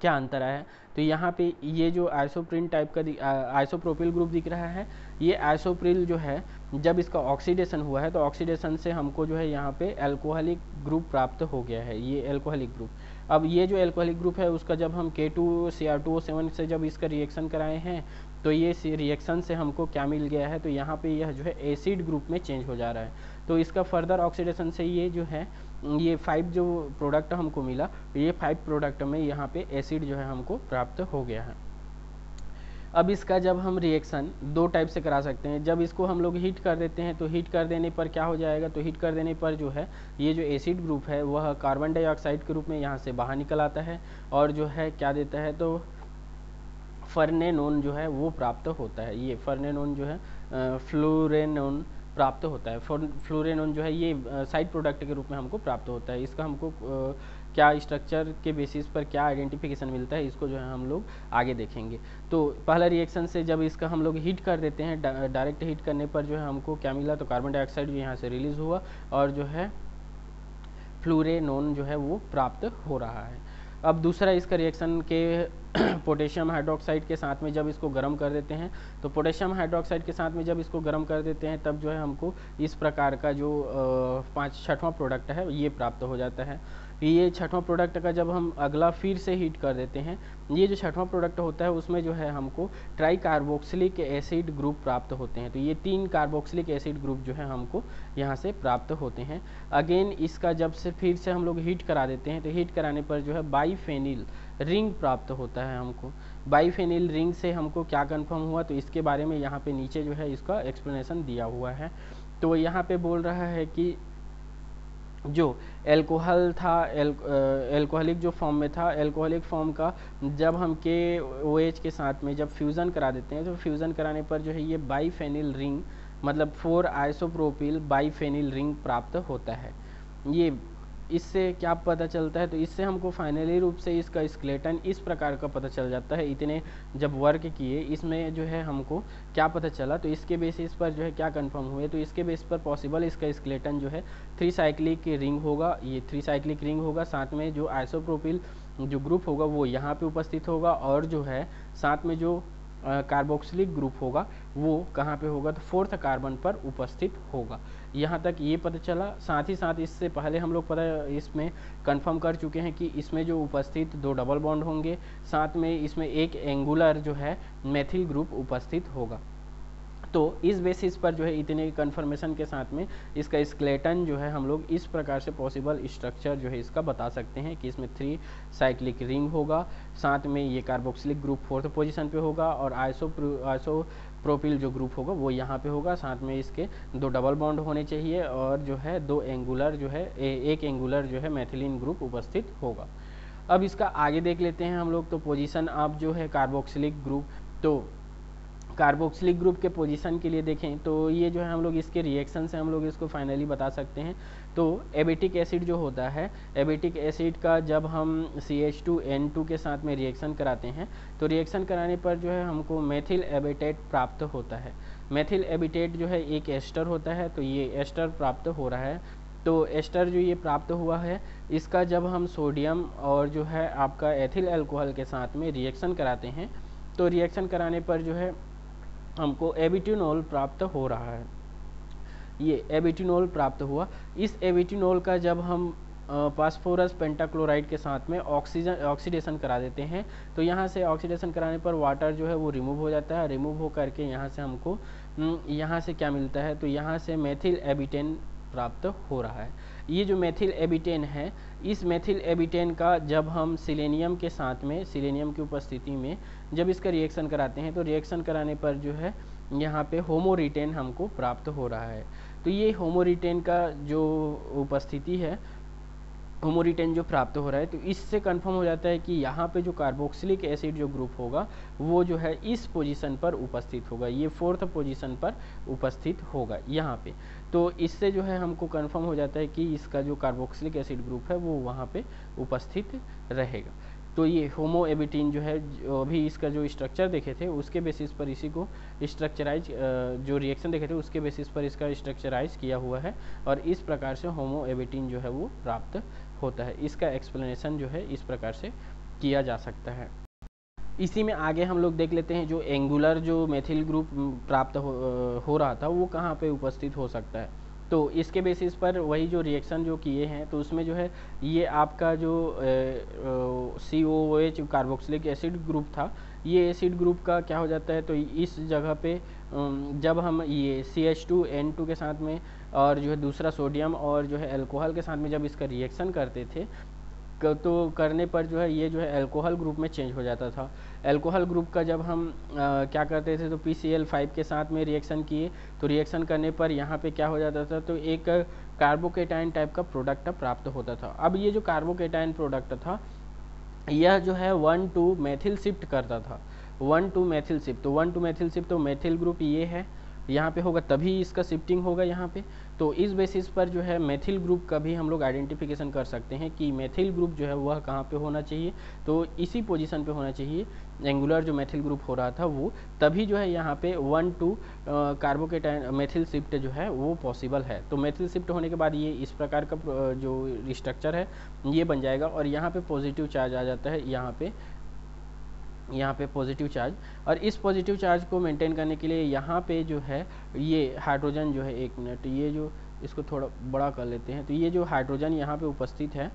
क्या अंतर आया, तो यहाँ पे ये जो आइसोप्रिन टाइप का आइसोप्रोपिल ग्रुप दिख रहा है, ये आइसोप्रिल जो है जब इसका ऑक्सीडेशन हुआ है तो ऑक्सीडेशन से हमको जो है यहाँ पे एल्कोहलिक ग्रुप प्राप्त हो गया है, ये एल्कोहलिक ग्रुप। अब ये जो एल्कोहलिक ग्रुप है उसका जब हम K2Cr2O7 से जब इसका रिएक्शन कराए हैं तो ये रिएक्शन से हमको क्या मिल गया है, तो यहाँ पे यह जो है एसिड ग्रुप में चेंज हो जा रहा है। तो इसका फर्दर ऑक्सीडेशन से ये जो है ये 5 जो प्रोडक्ट हमको मिला, ये 5 प्रोडक्ट में यहाँ पे एसिड जो है हमको प्राप्त हो गया है। अब इसका जब हम रिएक्शन 2 टाइप से करा सकते हैं। जब इसको हम लोग हीट कर देते हैं तो हीट कर देने पर क्या हो जाएगा, तो हीट कर देने पर जो है ये जो एसिड ग्रुप है वह कार्बन डाइऑक्साइड के रूप में यहाँ से बाहर निकल आता है और जो है क्या देता है, तो फर्नेनोन जो है वो प्राप्त होता है। ये फर्नेनोन जो है फ्लोरेनोन प्राप्त होता है। फ्लोरेनोन जो है ये साइड प्रोडक्ट के रूप में हमको प्राप्त होता है। इसका हमको क्या स्ट्रक्चर के बेसिस पर क्या आइडेंटिफिकेशन मिलता है इसको जो है हम लोग आगे देखेंगे। तो पहला रिएक्शन से जब इसका हम लोग हीट कर देते हैं, डायरेक्ट हीट करने पर जो है हमको क्या मिला, तो कार्बन डाइऑक्साइड जो यहाँ से रिलीज हुआ और जो है फ्लोरेनोन जो है वो प्राप्त हो रहा है। अब दूसरा इसका रिएक्शन के पोटेशियम हाइड्रोक्साइड के साथ में जब इसको गर्म कर देते हैं, तो पोटेशियम हाइड्रोक्साइड के साथ में जब इसको गर्म कर देते हैं तब जो है हमको इस प्रकार का जो 5-6वां प्रोडक्ट है ये प्राप्त हो जाता है। ये छठवां प्रोडक्ट का जब हम अगला फिर से हीट कर देते हैं, ये जो छठवां प्रोडक्ट होता है उसमें जो है हमको ट्राई कार्बोक्सिलिक एसिड ग्रुप प्राप्त होते हैं। तो ये 3 कार्बोक्सिलिक एसिड ग्रुप जो है हमको यहाँ से प्राप्त होते हैं। अगेन इसका जब से फिर से हम लोग हीट करा देते हैं तो हीट कराने पर जो है बाईफेनिल रिंग प्राप्त होता है हमको। बाईफेनिल रिंग से हमको क्या कन्फर्म हुआ, तो इसके बारे में यहाँ पे नीचे जो है इसका एक्सप्लेनेशन दिया हुआ है। तो यहाँ पे बोल रहा है कि जो एल्कोहल था, एल्कोहलिक जो फॉर्म में था, एल्कोहलिक फॉर्म का जब हम KOH के साथ में जब फ्यूज़न करा देते हैं तो फ्यूज़न कराने पर जो है ये बाईफेनिल रिंग मतलब 4 आइसोप्रोपिल बाईफेनिल रिंग प्राप्त होता है। ये इससे क्या पता चलता है, तो इससे हमको फाइनली रूप से इसका स्केलेटन इस प्रकार का पता चल जाता है। इतने जब वर्क किए इसमें जो है हमको क्या पता चला, तो इसके बेसिस पर जो है क्या कंफर्म हुए, तो इसके बेस पर पॉसिबल इसका स्केलेटन जो है 3 साइक्लिक रिंग होगा। ये 3 साइक्लिक रिंग होगा, साथ में जो आइसोप्रोपिल जो ग्रुप होगा वो यहाँ पे उपस्थित होगा, और जो है साथ में जो कार्बोक्सिलिक ग्रुप होगा वो कहाँ पे होगा, तो 4th कार्बन पर उपस्थित होगा। यहाँ तक ये पता चला। साथ ही साथ इससे पहले हम लोग पता इसमें कंफर्म कर चुके हैं कि इसमें जो उपस्थित 2 डबल बॉन्ड होंगे, साथ में इसमें एक एंगुलर जो है मेथिल ग्रुप उपस्थित होगा। तो इस बेसिस पर जो है इतने कंफर्मेशन के साथ में इसका स्केलेटन जो है हम लोग इस प्रकार से पॉसिबल स्ट्रक्चर जो है इसका बता सकते हैं कि इसमें 3 साइक्लिक रिंग होगा, साथ में ये कार्बोक्सिलिक ग्रुप 4th पोजीशन पे होगा, और आइसोप्रोपिल जो ग्रुप होगा वो यहाँ पे होगा, साथ में इसके 2 डबल बॉन्ड होने चाहिए, और जो है 2 एंगुलर जो है एक एंगुलर जो है मेथिलीन ग्रुप उपस्थित होगा। अब इसका आगे देख लेते हैं हम लोग। तो पोजीशन ऑफ जो है कार्बोक्सिलिक ग्रुप, तो कार्बोक्सिलिक ग्रुप के पोजीशन के लिए देखें तो ये जो है हम लोग इसके रिएक्शन से हम लोग इसको फाइनली बता सकते हैं। तो एबिटिक एसिड जो होता है, एबिटिक एसिड का जब हम CH2N2 के साथ में रिएक्शन कराते हैं तो रिएक्शन कराने पर जो है हमको मेथिल एबिटेट प्राप्त होता है। मेथिल एबिटेट जो है एक एस्टर होता है, तो ये एस्टर प्राप्त हो रहा है। तो एस्टर जो ये प्राप्त हुआ है, इसका जब हम सोडियम और जो है आपका एथिल अल्कोहल के साथ में रिएक्शन कराते हैं तो रिएक्शन कराने पर जो है हमको एबिटिनॉल प्राप्त हो रहा है। ये एबिटिनॉल प्राप्त हुआ। इस एबिटिनॉल का जब हम फास्फोरस पेंटाक्लोराइड के साथ में ऑक्सीडेशन करा देते हैं तो यहाँ से ऑक्सीडेशन कराने पर वाटर जो है वो रिमूव हो जाता है। रिमूव हो करके यहाँ से हमको यहाँ से क्या मिलता है, तो यहाँ से मेथिल एबिटेन प्राप्त हो रहा है। ये जो मेथिल एबिटेन है, इस मेथिल एबिटेन का जब हम सिलेनियम के साथ में, सिलेनियम की उपस्थिति में जब इसका रिएक्शन कराते हैं तो रिएक्शन कराने पर जो है यहाँ पे होमोरिटेन हमको प्राप्त हो रहा है। तो ये होमोरिटेन का जो उपस्थिति है, होमोरिटेन जो प्राप्त हो रहा है, तो इससे कंफर्म हो जाता है कि यहाँ पे जो कार्बोक्सिलिक एसिड जो ग्रुप होगा वो जो है इस पोजीशन पर उपस्थित होगा, ये 4th पोजीशन पर उपस्थिथ होगा यहाँ पे। तो इससे जो है हमको कंफर्म हो जाता है कि इसका जो कार्बोक्सिलिक एसिड ग्रुप है वो वहाँ पे उपस्थित रहेगा। तो ये होमो एबिटीन जो है, अभी इसका जो स्ट्रक्चर देखे थे उसके बेसिस पर इसी को स्ट्रक्चराइज, जो रिएक्शन देखे थे उसके बेसिस पर इसका स्ट्रक्चराइज किया हुआ है, और इस प्रकार से होमो एबिटीन जो है वो प्राप्त होता है। इसका एक्सप्लेनेशन जो है इस प्रकार से किया जा सकता है। इसी में आगे हम लोग देख लेते हैं जो एंगुलर जो मेथिल ग्रुप प्राप्त हो रहा था वो कहाँ पे उपस्थित हो सकता है। तो इसके बेसिस पर वही जो रिएक्शन जो किए हैं तो उसमें जो है ये आपका जो COOH कार्बोक्सिलिक एसिड ग्रुप था, ये एसिड ग्रुप का क्या हो जाता है, तो इस जगह पे जब हम ये CH2N2 के साथ में और जो है दूसरा सोडियम और जो है अल्कोहल के साथ में जब इसका रिएक्शन करते थे तो करने पर जो है ये जो है अल्कोहल ग्रुप में चेंज हो जाता था। अल्कोहल ग्रुप का जब हम क्या करते थे तो PCl5 के साथ में रिएक्शन किए तो रिएक्शन करने पर यहाँ पे क्या हो जाता था, तो एक कार्बोकेटाइन टाइप का प्रोडक्ट प्राप्त होता था। अब ये जो कार्बोकेटाइन प्रोडक्ट था यह जो है 1,2 मेथिल शिफ्ट करता था, 1,2 मेथिल शिफ्ट। तो 1,2 मेथिल शिफ्ट, तो मेथिल ग्रुप ये है यहाँ पे होगा तभी इसका शिफ्टिंग होगा यहाँ पे। तो इस बेसिस पर जो है मेथिल ग्रुप का भी हम लोग आइडेंटिफिकेशन कर सकते हैं कि मेथिल ग्रुप जो है वह कहाँ पे होना चाहिए, तो इसी पोजीशन पे होना चाहिए। एंगुलर जो मेथिल ग्रुप हो रहा था वो तभी जो है यहाँ पे 1,2 कार्बोकेटाइन मेथिल शिफ्ट जो है वो पॉसिबल है। तो मेथिल शिफ्ट होने के बाद ये इस प्रकार का जो स्ट्रक्चर है ये बन जाएगा, और यहाँ पे पॉजिटिव चार्ज आ जाता है, यहाँ पे पॉजिटिव चार्ज। और इस पॉजिटिव चार्ज को मेंटेन करने के लिए यहाँ पे जो है ये हाइड्रोजन जो है, एक मिनट, ये जो इसको थोड़ा बड़ा कर लेते हैं, तो ये जो हाइड्रोजन यहाँ पे उपस्थित है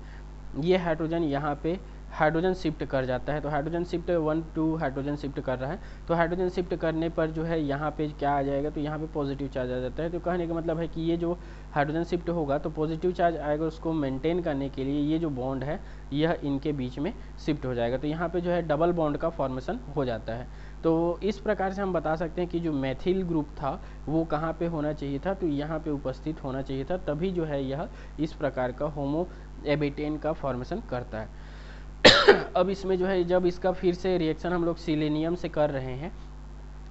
ये हाइड्रोजन यहाँ पे हाइड्रोजन शिफ्ट कर जाता है। तो हाइड्रोजन शिफ्ट 1 2 हाइड्रोजन शिफ्ट कर रहा है। तो हाइड्रोजन शिफ्ट करने पर जो है यहाँ पे क्या आ जाएगा, तो यहाँ पे पॉजिटिव चार्ज आ जाता है। तो कहने का मतलब है कि ये जो हाइड्रोजन शिफ्ट होगा तो पॉजिटिव चार्ज आएगा, उसको मेंटेन करने के लिए ये जो बॉन्ड है यह इनके बीच में शिफ्ट हो जाएगा। तो यहाँ पे जो है डबल बॉन्ड का फॉर्मेशन हो जाता है। तो इस प्रकार से हम बता सकते हैं कि जो मेथिल ग्रुप था वो कहाँ पे होना चाहिए था, तो यहाँ पे उपस्थित होना चाहिए था, तभी जो है यह इस प्रकार का होमो एबेटेन का फॉर्मेशन करता है। अब इसमें जो है जब इसका फिर से रिएक्शन हम लोग सिलेनियम से कर रहे हैं,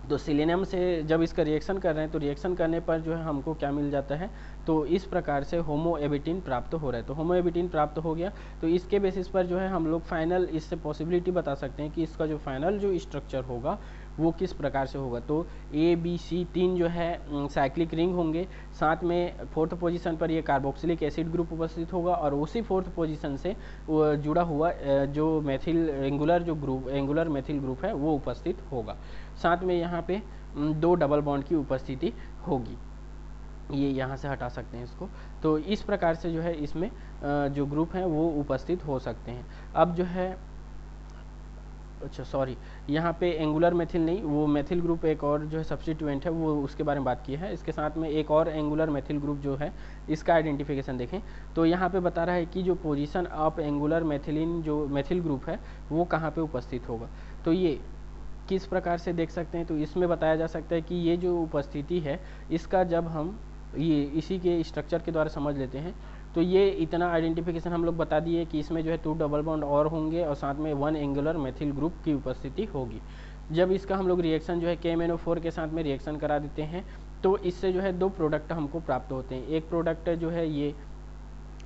तो सिलेनियम से जब इसका रिएक्शन कर रहे हैं तो रिएक्शन करने पर जो है हमको क्या मिल जाता है, तो इस प्रकार से होमो एबेटिन प्राप्त हो रहा है। तो होमो एबेटिन प्राप्त हो गया, तो इसके बेसिस पर जो है हम लोग फाइनल इससे पॉसिबिलिटी बता सकते हैं कि इसका जो फाइनल जो स्ट्रक्चर होगा वो किस प्रकार से होगा। तो ए बी सी 3 जो है साइक्लिक रिंग होंगे, साथ में फोर्थ पोजीशन पर ये कार्बोक्सिलिक एसिड ग्रुप उपस्थित होगा, और उसी फोर्थ पोजीशन से जुड़ा हुआ जो मेथिल एंगुलर मेथिल ग्रुप है वो उपस्थित होगा। साथ में यहाँ पे 2 डबल बॉन्ड की उपस्थिति होगी। ये यहाँ से हटा सकते हैं इसको। तो इस प्रकार से जो है इसमें जो ग्रुप हैं वो उपस्थित हो सकते हैं। अब जो है अच्छा सॉरी, यहाँ पे एंगुलर मेथिल नहीं, वो मेथिल ग्रुप एक और जो है सब्स्टिट्यूएंट है वो उसके बारे में बात की है। इसके साथ में एक और एंगुलर मेथिल ग्रुप जो है इसका आइडेंटिफिकेशन देखें, तो यहाँ पे बता रहा है कि जो पोजीशन ऑफ एंगुलर मेथिलिन जो मेथिल ग्रुप है वो कहाँ पे उपस्थित होगा। तो ये किस प्रकार से देख सकते हैं, तो इसमें बताया जा सकता है कि ये जो उपस्थिति है इसका जब हम ये इसी के स्ट्रक्चर के द्वारा समझ लेते हैं, तो ये इतना आइडेंटिफिकेशन हम लोग बता दिए कि इसमें जो है 2 डबल बॉन्ड और होंगे और साथ में 1 एंगुलर मेथिल ग्रुप की उपस्थिति होगी। जब इसका हम लोग रिएक्शन जो है KMnO4 के साथ में रिएक्शन करा देते हैं तो इससे जो है 2 प्रोडक्ट हमको प्राप्त होते हैं। एक प्रोडक्ट जो है ये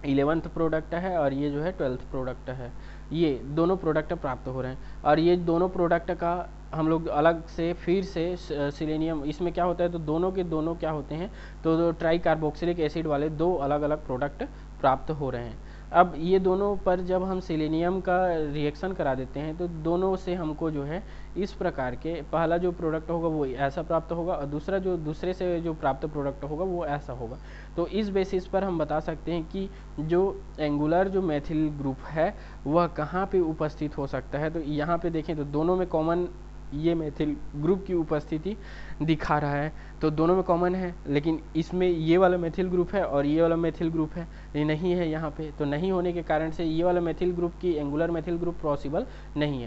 11th प्रोडक्ट है और ये जो है 12th प्रोडक्ट है। ये दोनों प्रोडक्ट प्राप्त हो रहे हैं, और ये दोनों प्रोडक्ट का हम लोग अलग से फिर से सिलेनियम, इसमें क्या होता है तो दोनों के दोनों क्या होते हैं, तो ट्राई कार्बोक्सिलिक एसिड वाले 2 अलग अलग प्रोडक्ट प्राप्त हो रहे हैं। अब ये दोनों पर जब हम सिलेनियम का रिएक्शन करा देते हैं तो दोनों से हमको जो है इस प्रकार के पहला जो प्रोडक्ट होगा वो ऐसा प्राप्त होगा, और दूसरे से जो प्राप्त प्रोडक्ट होगा वो ऐसा होगा। तो इस बेसिस पर हम बता सकते हैं कि जो एंगुलर जो मेथिल ग्रुप है वह कहाँ पे उपस्थित हो सकता है। तो यहाँ पे देखें तो दोनों में कॉमन ये मेथिल ग्रुप की उपस्थिति दिखा रहा है, तो दोनों में कॉमन है, लेकिन इसमें ये वाला मेथिल ग्रुप है और ये वाला मेथिल ग्रुप है, ये नहीं है यहाँ पे। तो नहीं होने के कारण से ये वाला मेथिल ग्रुप की एंगुलर मेथिल ग्रुप पॉसिबल नहीं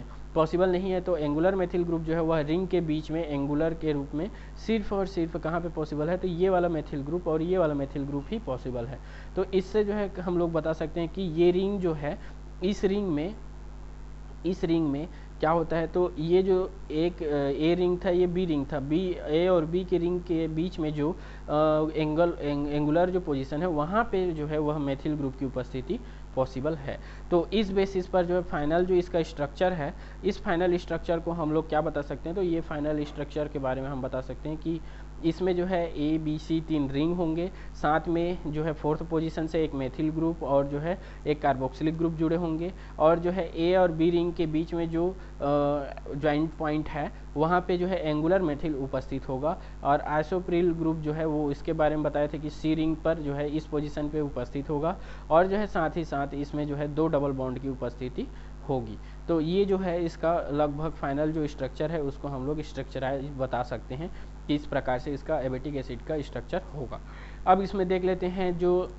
है। तो एंगुलर मेथिल ग्रुप जो है वह रिंग के बीच में एंगुलर के रूप में सिर्फ और सिर्फ कहाँ पे पॉसिबल है, तो ये वाला मेथिल ग्रुप और ये वाला मेथिल ग्रुप ही पॉसिबल है। तो इससे जो है हम लोग बता सकते हैं कि ये रिंग जो है इस रिंग में क्या होता है, तो ये जो एक ए रिंग था ये बी रिंग था, ए और बी के रिंग के बीच में जो एंगुलर जो पोजीशन है वहाँ पे जो है वह मेथिल ग्रुप की उपस्थिति पॉसिबल है। तो इस बेसिस पर जो है फाइनल जो इसका स्ट्रक्चर है, इस फाइनल स्ट्रक्चर को हम लोग क्या बता सकते हैं, तो ये फाइनल स्ट्रक्चर के बारे में हम बता सकते हैं कि इसमें जो है ए बी सी 3 रिंग होंगे, साथ में जो है फोर्थ पोजीशन से एक मेथिल ग्रुप और जो है एक कार्बोक्सिलिक ग्रुप जुड़े होंगे, और जो है ए और बी रिंग के बीच में जो ज्वाइंट पॉइंट है वहाँ पे जो है एंगुलर मेथिल उपस्थित होगा, और आइसोप्रिल ग्रुप जो है वो इसके बारे में बताए थे कि सी रिंग पर जो है इस पोजीशन पे उपस्थित होगा, और जो है साथ ही साथ इसमें जो है 2 डबल बॉन्ड की उपस्थिति होगी। तो ये जो है इसका लगभग फाइनल जो स्ट्रक्चर है उसको हम लोग स्ट्रक्चराइज बता सकते हैं कि इस प्रकार से इसका एबेटिक एसिड का स्ट्रक्चर होगा। अब इसमें देख लेते हैं जो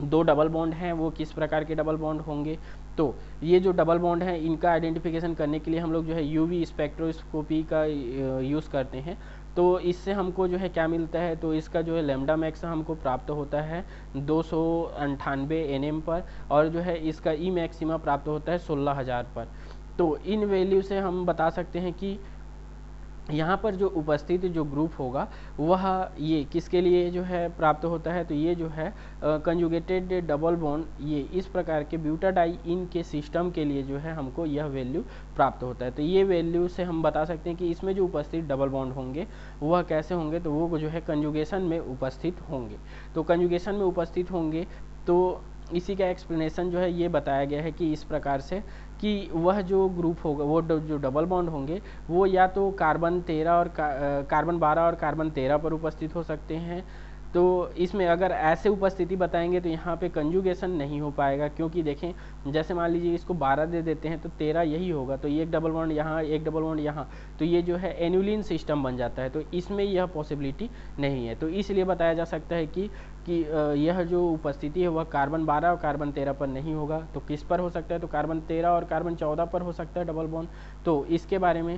2 डबल बॉन्ड हैं वो किस प्रकार के डबल बॉन्ड होंगे। तो ये जो डबल बॉन्ड हैं इनका आइडेंटिफिकेशन करने के लिए हम लोग जो है यूवी स्पेक्ट्रोस्कोपी का यूज़ करते हैं। तो इससे हमको जो है क्या मिलता है, तो इसका जो है लैम्डा मैक्स हमको प्राप्त होता है 298 nm पर, और जो है इसका ई मैक्सिमा प्राप्त होता है 16,000 पर। तो इन वैल्यू से हम बता सकते हैं कि यहाँ पर जो उपस्थित जो ग्रुप होगा वह ये किसके लिए जो है प्राप्त होता है, तो ये जो है कंजुगेटेड डबल बॉन्ड ये इस प्रकार के ब्यूटाडाइइन के सिस्टम के लिए जो है हमको यह वैल्यू प्राप्त होता है। तो ये वैल्यू से हम बता सकते हैं कि इसमें जो उपस्थित डबल बॉन्ड होंगे वह कैसे होंगे, तो वो जो है कंजुगेशन में उपस्थित होंगे। तो कंजुगेशन में उपस्थित होंगे तो इसी का एक्सप्लेनेशन जो है ये बताया गया है कि इस प्रकार से कि वह जो ग्रुप होगा वो जो डबल बॉन्ड होंगे वो या तो कार्बन 12 और कार्बन 13 पर उपस्थित हो सकते हैं, तो इसमें अगर ऐसे उपस्थिति बताएंगे तो यहाँ पे कंजुगेशन नहीं हो पाएगा, क्योंकि देखें जैसे मान लीजिए इसको 12 दे देते हैं तो 13 यही होगा, तो एक डबल बॉन्ड यहाँ, एक डबल बॉन्ड यहाँ, तो ये जो है एनुलिन सिस्टम बन जाता है, तो इसमें यह पॉसिबिलिटी नहीं है। तो इसलिए बताया जा सकता है कि यह जो उपस्थिति है वह कार्बन 12 और कार्बन 13 पर नहीं होगा। तो किस पर हो सकता है, तो कार्बन 13 और कार्बन 14 पर हो सकता है डबल बॉन्ड। तो इसके बारे में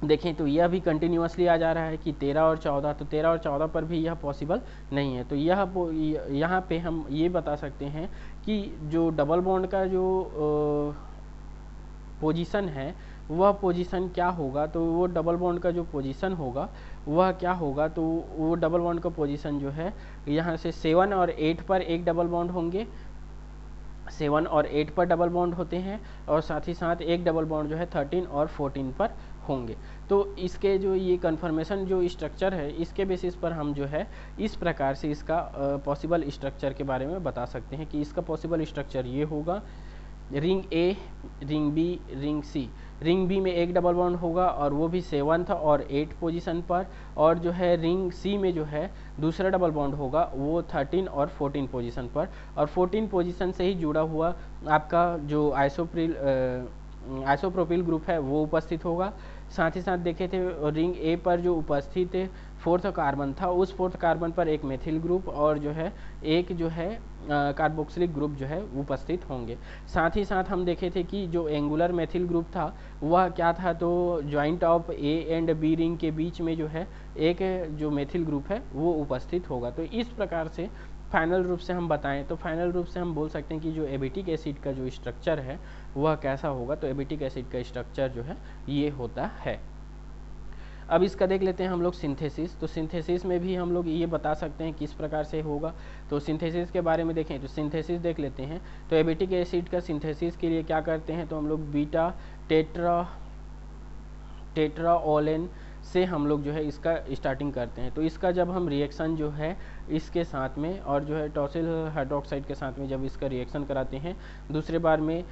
देखें तो यह भी कंटिन्यूसली आ जा रहा है कि 13 और 14, तो 13 और 14 पर भी यह पॉसिबल नहीं है। तो यहाँ पे हम ये बता सकते हैं कि जो डबल बॉन्ड का जो पोजीशन है वह पोजीशन क्या होगा, तो वो डबल बॉन्ड का जो पोजीशन होगा वह क्या होगा, तो वो डबल बॉन्ड का पोजीशन जो है यहाँ से 7 और 8 पर एक डबल बॉन्ड होंगे, 7 और 8 पर डबल बॉन्ड होते हैं, और साथ ही साथ एक डबल बॉन्ड जो है 13 और 14 पर होंगे। तो इसके जो ये कन्फर्मेशन जो स्ट्रक्चर है इसके बेसिस पर हम जो है इस प्रकार से इसका पॉसिबल स्ट्रक्चर के बारे में बता सकते हैं कि इसका पॉसिबल स्ट्रक्चर ये होगा, रिंग ए, रिंग बी, रिंग सी। रिंग बी में एक डबल बॉन्ड होगा और वो भी 7th और 8 पोजीशन पर, और जो है रिंग सी में जो है दूसरा डबल बॉन्ड होगा वो 13 और 14 पोजीशन पर, और 14 पोजीशन से ही जुड़ा हुआ आपका जो आइसोप्रोपिल ग्रुप है वो उपस्थित होगा। साथ ही साथ देखे थे रिंग ए पर जो उपस्थित 4th कार्बन था उस 4th कार्बन पर एक मेथिल ग्रुप और जो है एक जो है कार्बोक्सिलिक ग्रुप जो है उपस्थित होंगे। साथ ही साथ हम देखे थे कि जो एंगुलर मेथिल ग्रुप था वह क्या था, तो joint of A and B ring के बीच में जो है एक जो मेथिल ग्रुप है वो उपस्थित होगा। तो इस प्रकार से फाइनल रूप से हम बताएं तो फाइनल रूप से हम बोल सकते हैं कि जो एबिटिक एसिड का जो स्ट्रक्चर है वह कैसा होगा, तो एबिटिक एसिड का स्ट्रक्चर जो है ये होता है। अब इसका देख लेते हैं हम लोग सिंथेसिस। तो सिंथेसिस में भी हम लोग ये बता सकते हैं किस प्रकार से होगा। तो सिंथेसिस के बारे में देखें तो सिंथेसिस देख लेते हैं। तो एबिटिक एसिड का सिंथेसिस के लिए क्या करते हैं, तो हम लोग बीटा टेट्राओलेन से हम लोग जो है इसका स्टार्टिंग करते हैं। तो इसका जब हम रिएक्शन जो है इसके साथ में और जो है टॉसिल हाइड्रोक्साइड के साथ में जब इसका रिएक्शन कराते हैं, दूसरे बार में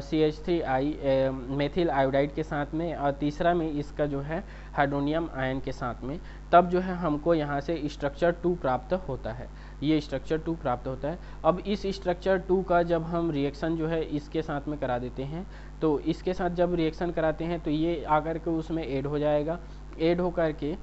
CH3 मेथिल आयोडाइड के साथ में, और तीसरा में इसका जो है हाइड्रोनियम आयन के साथ में, तब जो है हमको यहाँ से स्ट्रक्चर 2 प्राप्त होता है। ये स्ट्रक्चर 2 प्राप्त होता है। अब इस स्ट्रक्चर 2 का जब हम रिएक्शन जो है इसके साथ में करा देते हैं, तो इसके साथ जब रिएक्शन कराते हैं तो ये आकर के उसमें ऐड हो जाएगा। ऐड होकर के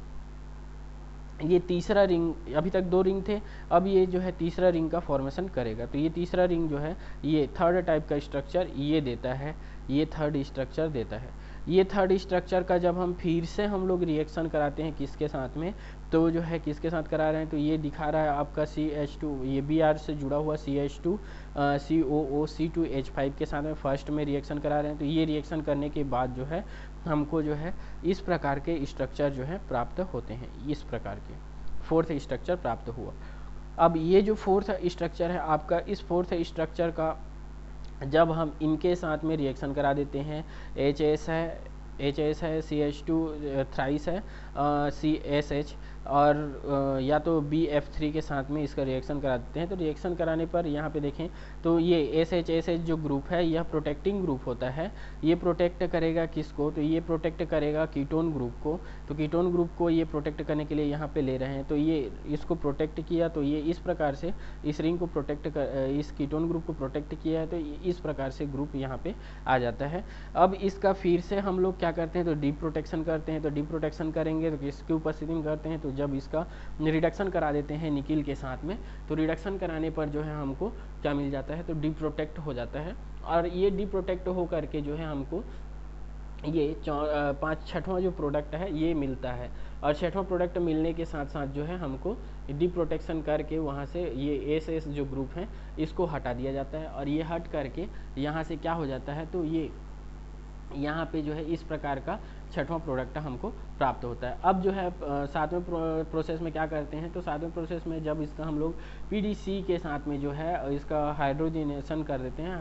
ये तीसरा रिंग, अभी तक 2 रिंग थे, अब ये जो है तीसरा रिंग का फॉर्मेशन करेगा। तो ये तीसरा रिंग जो है ये थर्ड टाइप का स्ट्रक्चर ये देता है, ये थर्ड स्ट्रक्चर देता है। ये थर्ड स्ट्रक्चर का जब हम फिर से हम लोग रिएक्शन कराते हैं किसके साथ में, तो जो है किसके साथ करा रहे हैं, तो ये दिखा रहा है आपका CH2, ये Br से जुड़ा हुआ CH2 COOC2H5 के साथ में फर्स्ट में रिएक्शन करा रहे हैं। तो ये रिएक्शन करने के बाद जो है हमको जो है इस प्रकार के स्ट्रक्चर जो है प्राप्त होते हैं, इस प्रकार के 4th स्ट्रक्चर प्राप्त हुआ। अब ये जो 4th स्ट्रक्चर है आपका, इस 4th स्ट्रक्चर का जब हम इनके साथ में रिएक्शन करा देते हैं, HS है CH2 थ्राइस है CSH, और या तो BF3 के साथ में इसका रिएक्शन करा देते हैं। तो रिएक्शन कराने पर यहाँ पे देखें तो ये SH जो ग्रुप है यह प्रोटेक्टिंग ग्रुप होता है। ये प्रोटेक्ट करेगा किसको, तो ये प्रोटेक्ट करेगा कीटोन ग्रुप को। तो कीटोन ग्रुप को ये प्रोटेक्ट करने के लिए यहाँ पे ले रहे हैं, तो ये इसको प्रोटेक्ट किया, तो ये इस प्रकार से इस रिंग को इस कीटोन ग्रुप को प्रोटेक्ट किया है, तो इस प्रकार से ग्रुप यहाँ पे आ जाता है। अब इसका फिर से हम लोग क्या करते हैं, तो डी प्रोटेक्शन करते हैं। तो डी प्रोटेक्शन करेंगे तो किसकी उपस्थिति में करते हैं, तो जब इसका रिडक्शन करा देते हैं निकिल के साथ में, तो रिडक्शन कराने पर जो है हमको क्या मिल जाता है, तो डी प्रोटेक्ट हो जाता है। और ये डी प्रोटेक्ट हो करके जो है हमको ये 6वां जो प्रोडक्ट है ये मिलता है। और 6वां प्रोडक्ट मिलने के साथ साथ जो है हमको डी प्रोटेक्शन करके वहाँ से ये SS जो ग्रुप है इसको हटा दिया जाता है, और ये हट करके यहाँ से क्या हो जाता है, तो ये यहाँ पे जो है इस प्रकार का 6वां प्रोडक्ट हमको प्राप्त होता है। अब जो है 7वें प्रोसेस में क्या करते हैं, तो 7वें प्रोसेस में जब इसका हम लोग PDC के साथ में जो है इसका हाइड्रोजिनेशन कर देते हैं,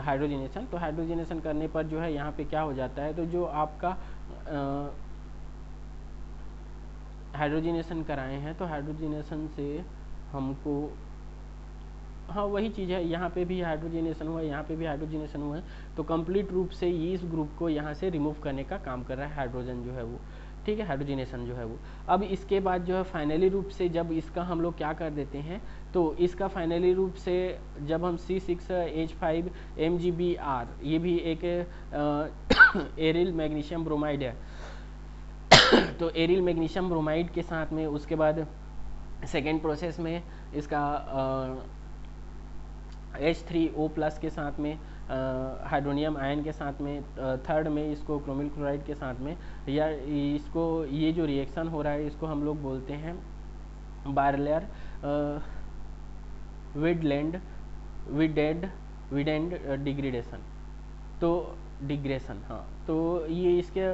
हाइड्रोजिनेशन। तो हाइड्रोजिनेशन करने पर जो है यहाँ पे क्या हो जाता है, तो जो आपका हाइड्रोजिनेशन कराए हैं, तो हाइड्रोजिनेशन से हमको हाँ वही चीज़ है, यहाँ पे भी हाइड्रोजिनेशन हुआ है, यहाँ पे भी हाइड्रोजिनेशन हुआ है। तो कंप्लीट रूप से ये इस ग्रुप को यहाँ से रिमूव करने का काम कर रहा है हाइड्रोजन जो है वो, ठीक है, हाइड्रोजिनेशन जो है वो। अब इसके बाद जो है फाइनली रूप से जब इसका हम लोग क्या कर देते हैं, तो इसका फाइनली रूप से जब हम C6H5 MgBr, ये भी एक एरिल मैग्नीशियम ब्रोमाइड है तो एरिल मैग्नीशियम ब्रोमाइड के साथ में उसके बाद सेकेंड प्रोसेस में इसका H3O+ के साथ में हाइड्रोनियम आयन के साथ में, थर्ड में इसको क्रोमिल क्लोराइड के साथ में, या इसको ये जो रिएक्शन हो रहा है इसको हम लोग बोलते हैं बायरलेयर विडेंड डिग्रेडेशन, तो डिग्रेशन, हाँ, तो ये इसके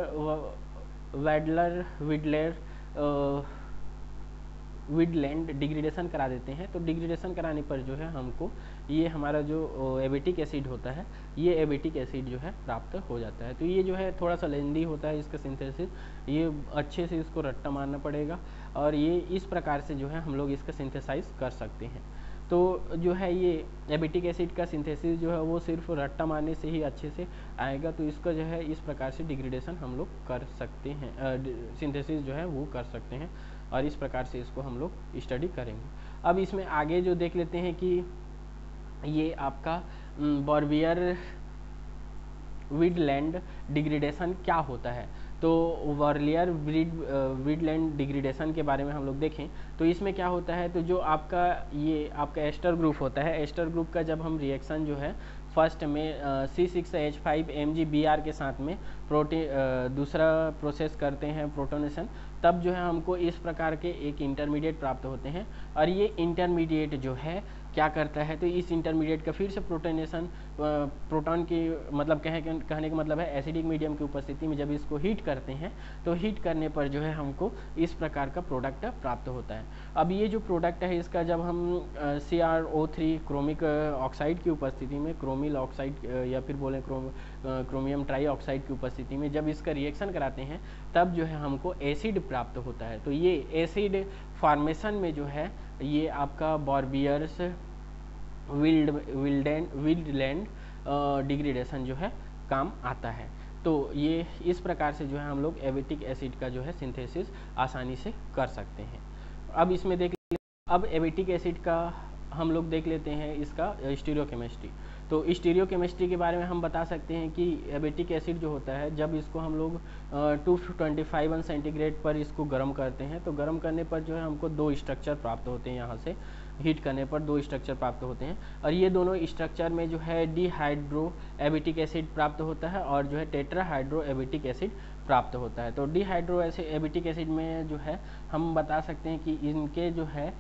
विडलैंड डिग्रेडेशन करा देते हैं। तो डिग्रेडेशन कराने पर जो है हमको ये हमारा जो एबिटिक एसिड होता है, ये एबिटिक एसिड जो है प्राप्त हो जाता है। तो ये जो है थोड़ा सा लेंदी होता है इसका सिंथेसिस, ये अच्छे से इसको रट्टा मारना पड़ेगा और ये इस प्रकार से जो है हम लोग इसका सिंथेसाइज कर सकते हैं। तो जो है ये एबिटिक एसिड का सिंथेसिस जो है वो सिर्फ रट्टा मारने से ही अच्छे से आएगा। तो इसका जो है इस प्रकार से डिग्रेडेशन हम लोग कर सकते हैं, सिंथेसिस जो है वो कर सकते हैं और इस प्रकार से इसको हम लोग स्टडी करेंगे। अब इसमें आगे जो देख लेते हैं कि ये आपका बॉर्बियर विडलैंड डिग्रेडेशन क्या होता है। तो बॉर्बियर विडलैंड डिग्रेडेशन के बारे में हम लोग देखें तो इसमें क्या होता है, तो जो आपका ये आपका एस्टर ग्रुप होता है, एस्टर ग्रुप का जब हम रिएक्शन जो है फर्स्ट में C6H5 MgBr के साथ में दूसरा प्रोसेस करते हैं प्रोटोनेशन, तब जो है हमको इस प्रकार के एक इंटरमीडिएट प्राप्त होते हैं। और ये इंटरमीडिएट जो है क्या करता है, तो इस इंटरमीडिएट का फिर से प्रोटोनेशन, प्रोटॉन की मतलब कहने का मतलब है एसिडिक मीडियम की उपस्थिति में जब इसको हीट करते हैं तो हीट करने पर जो है हमको इस प्रकार का प्रोडक्ट प्राप्त होता है। अब ये जो प्रोडक्ट है इसका जब हम CrO3 क्रोमिक ऑक्साइड की उपस्थिति में, क्रोमिल ऑक्साइड या फिर बोलें क्रोमियम ट्राईऑक्साइड की उपस्थिति में जब इसका रिएक्शन कराते हैं तब जो है हमको एसिड प्राप्त होता है। तो ये एसिड फॉर्मेशन में जो है ये आपका बॉर्बियर्स विडलैंड डिग्रेडेशन जो है काम आता है। तो ये इस प्रकार से जो है हम लोग एबिटिक एसिड का जो है सिंथेसिस आसानी से कर सकते हैं। अब इसमें अब एबिटिक एसिड का हम लोग देख लेते हैं इसका स्टीरियोकेमिस्ट्री। तो स्टीरियोकेमिस्ट्री के बारे में हम बता सकते हैं कि एबिटिक एसिड जो होता है जब इसको हम लोग 225 सेंटीग्रेड पर इसको गर्म करते हैं तो गर्म करने पर जो है हमको दो स्ट्रक्चर प्राप्त होते हैं, यहाँ से हीट करने पर दो स्ट्रक्चर प्राप्त होते हैं और ये दोनों स्ट्रक्चर में जो है डिहाइड्रो एबिटिक एसिड प्राप्त होता है और जो है टेट्राहाइड्रो एबिटिक एसिड प्राप्त होता है। तो डिहाइड्रो एबिटिक एसिड में जो है हम बता सकते हैं कि इनके जो है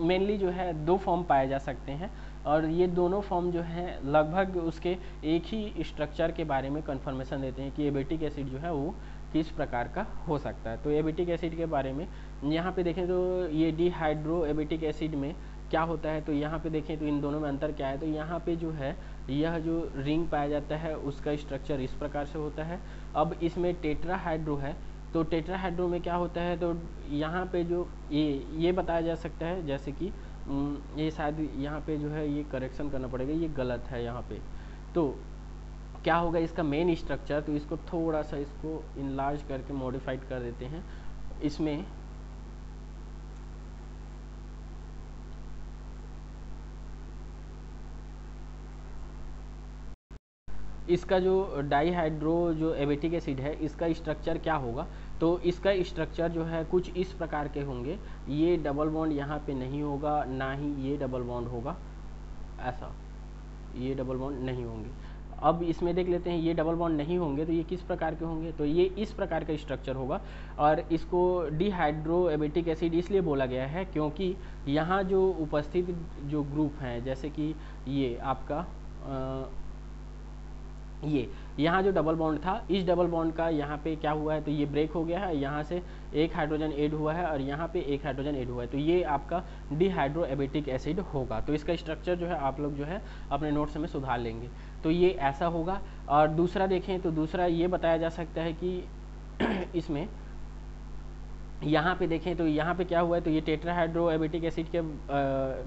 मेनली जो है दो फॉर्म पाए जा सकते हैं और ये दोनों फॉर्म जो है लगभग उसके एक ही स्ट्रक्चर के बारे में कंफर्मेशन देते हैं कि एबिटिक एसिड जो है वो किस प्रकार का हो सकता है। तो एबिटिक एसिड के बारे में यहाँ पे देखें तो ये डिहाइड्रो एबिटिक एसिड में क्या होता है, तो यहाँ पे देखें तो इन दोनों में अंतर क्या है, तो यहाँ पे जो है यह जो रिंग पाया जाता है उसका स्ट्रक्चर इस प्रकार से होता है। अब इसमें टेट्राहाइड्रो है, तो टेट्राहाइड्रो में क्या होता है, तो यहाँ पे जो ये बताया जा सकता है जैसे कि ये शायद यहाँ पे जो है ये करेक्शन करना पड़ेगा, ये गलत है यहाँ पे। तो क्या होगा इसका मेन स्ट्रक्चर, तो इसको थोड़ा सा इसको इनलार्ज करके मॉडिफाइड कर देते हैं। इसमें इसका जो डाईहाइड्रो जो एबिटिक एसिड है इसका स्ट्रक्चर क्या होगा, तो इसका स्ट्रक्चर जो है कुछ इस प्रकार के होंगे। ये डबल बॉन्ड यहाँ पे नहीं होगा, ना ही ये डबल बॉन्ड होगा, ऐसा ये डबल बॉन्ड नहीं होंगे। अब इसमें देख लेते हैं ये डबल बॉन्ड नहीं होंगे तो ये किस प्रकार के होंगे, तो ये इस प्रकार का स्ट्रक्चर होगा। और इसको डिहाइड्रो एबिटिक एसिड इसलिए बोला गया है क्योंकि यहाँ जो उपस्थित जो ग्रुप हैं जैसे कि ये आपका ये यहाँ जो डबल बॉन्ड था, इस डबल बॉन्ड का यहाँ पे क्या हुआ है, तो ये ब्रेक हो गया है, यहाँ से एक हाइड्रोजन ऐड हुआ है और यहाँ पे एक हाइड्रोजन ऐड हुआ है, तो ये आपका डिहाइड्रो एबिटिक एसिड होगा। तो इसका स्ट्रक्चर जो है आप लोग जो है अपने नोट्स में सुधार लेंगे, तो ये ऐसा होगा। और दूसरा देखें तो दूसरा ये बताया जा सकता है कि इसमें यहाँ पे देखें तो यहाँ पे क्या हुआ है, तो ये टेट्राहाइड्रोएबिटिक एसिड के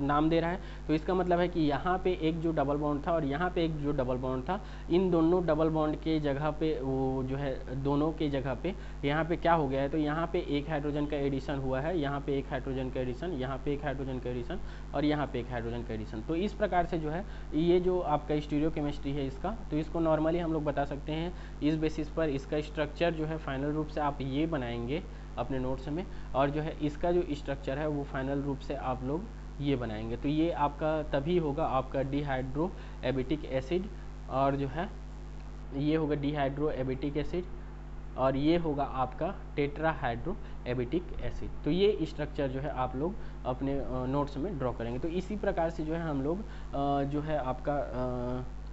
नाम दे रहा है। तो इसका मतलब है कि यहाँ पे एक जो डबल बॉन्ड था और यहाँ पे एक जो डबल बॉन्ड था, इन दोनों डबल बॉन्ड के जगह पे वो जो है दोनों के जगह पे यहाँ पे क्या हो गया है, तो यहाँ पे एक हाइड्रोजन का एडिशन हुआ है, यहाँ पे एक हाइड्रोजन का एडिशन, यहाँ पे एक हाइड्रोजन का एडिशन और यहाँ पे एक हाइड्रोजन का एडिशन। तो इस प्रकार से जो है ये जो आपका स्टीरियोकेमिस्ट्री है इसका, तो इसको नॉर्मली हम लोग बता सकते हैं इस बेसिस पर इसका स्ट्रक्चर जो है फाइनल रूप से आप ये बनाएंगे अपने नोट्स में, और जो है इसका जो स्ट्रक्चर है वो फाइनल रूप से आप लोग ये बनाएंगे। तो ये आपका तभी होगा आपका डिहाइड्रोएबिटिक एसिड, और जो है ये होगा डिहाइड्रोएबिटिक एसिड, और ये होगा आपका टेट्राहाइड्रोएबिटिक एसिड। तो ये स्ट्रक्चर जो है आप लोग अपने नोट्स में ड्रॉ करेंगे। तो इसी प्रकार से जो है हम लोग जो है आपका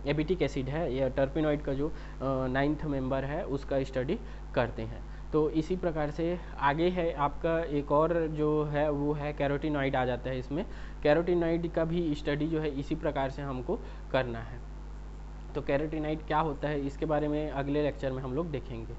एबिटिक एसिड है या टर्पेनॉइड का जो 9th मेंबर है उसका स्टडी करते हैं। तो इसी प्रकार से आगे है आपका एक और जो है वो है कैरोटीनॉइड आ जाता है इसमें। कैरोटीनॉइड का भी स्टडी जो है इसी प्रकार से हमको करना है। तो कैरोटीनॉइड क्या होता है इसके बारे में अगले लेक्चर में हम लोग देखेंगे।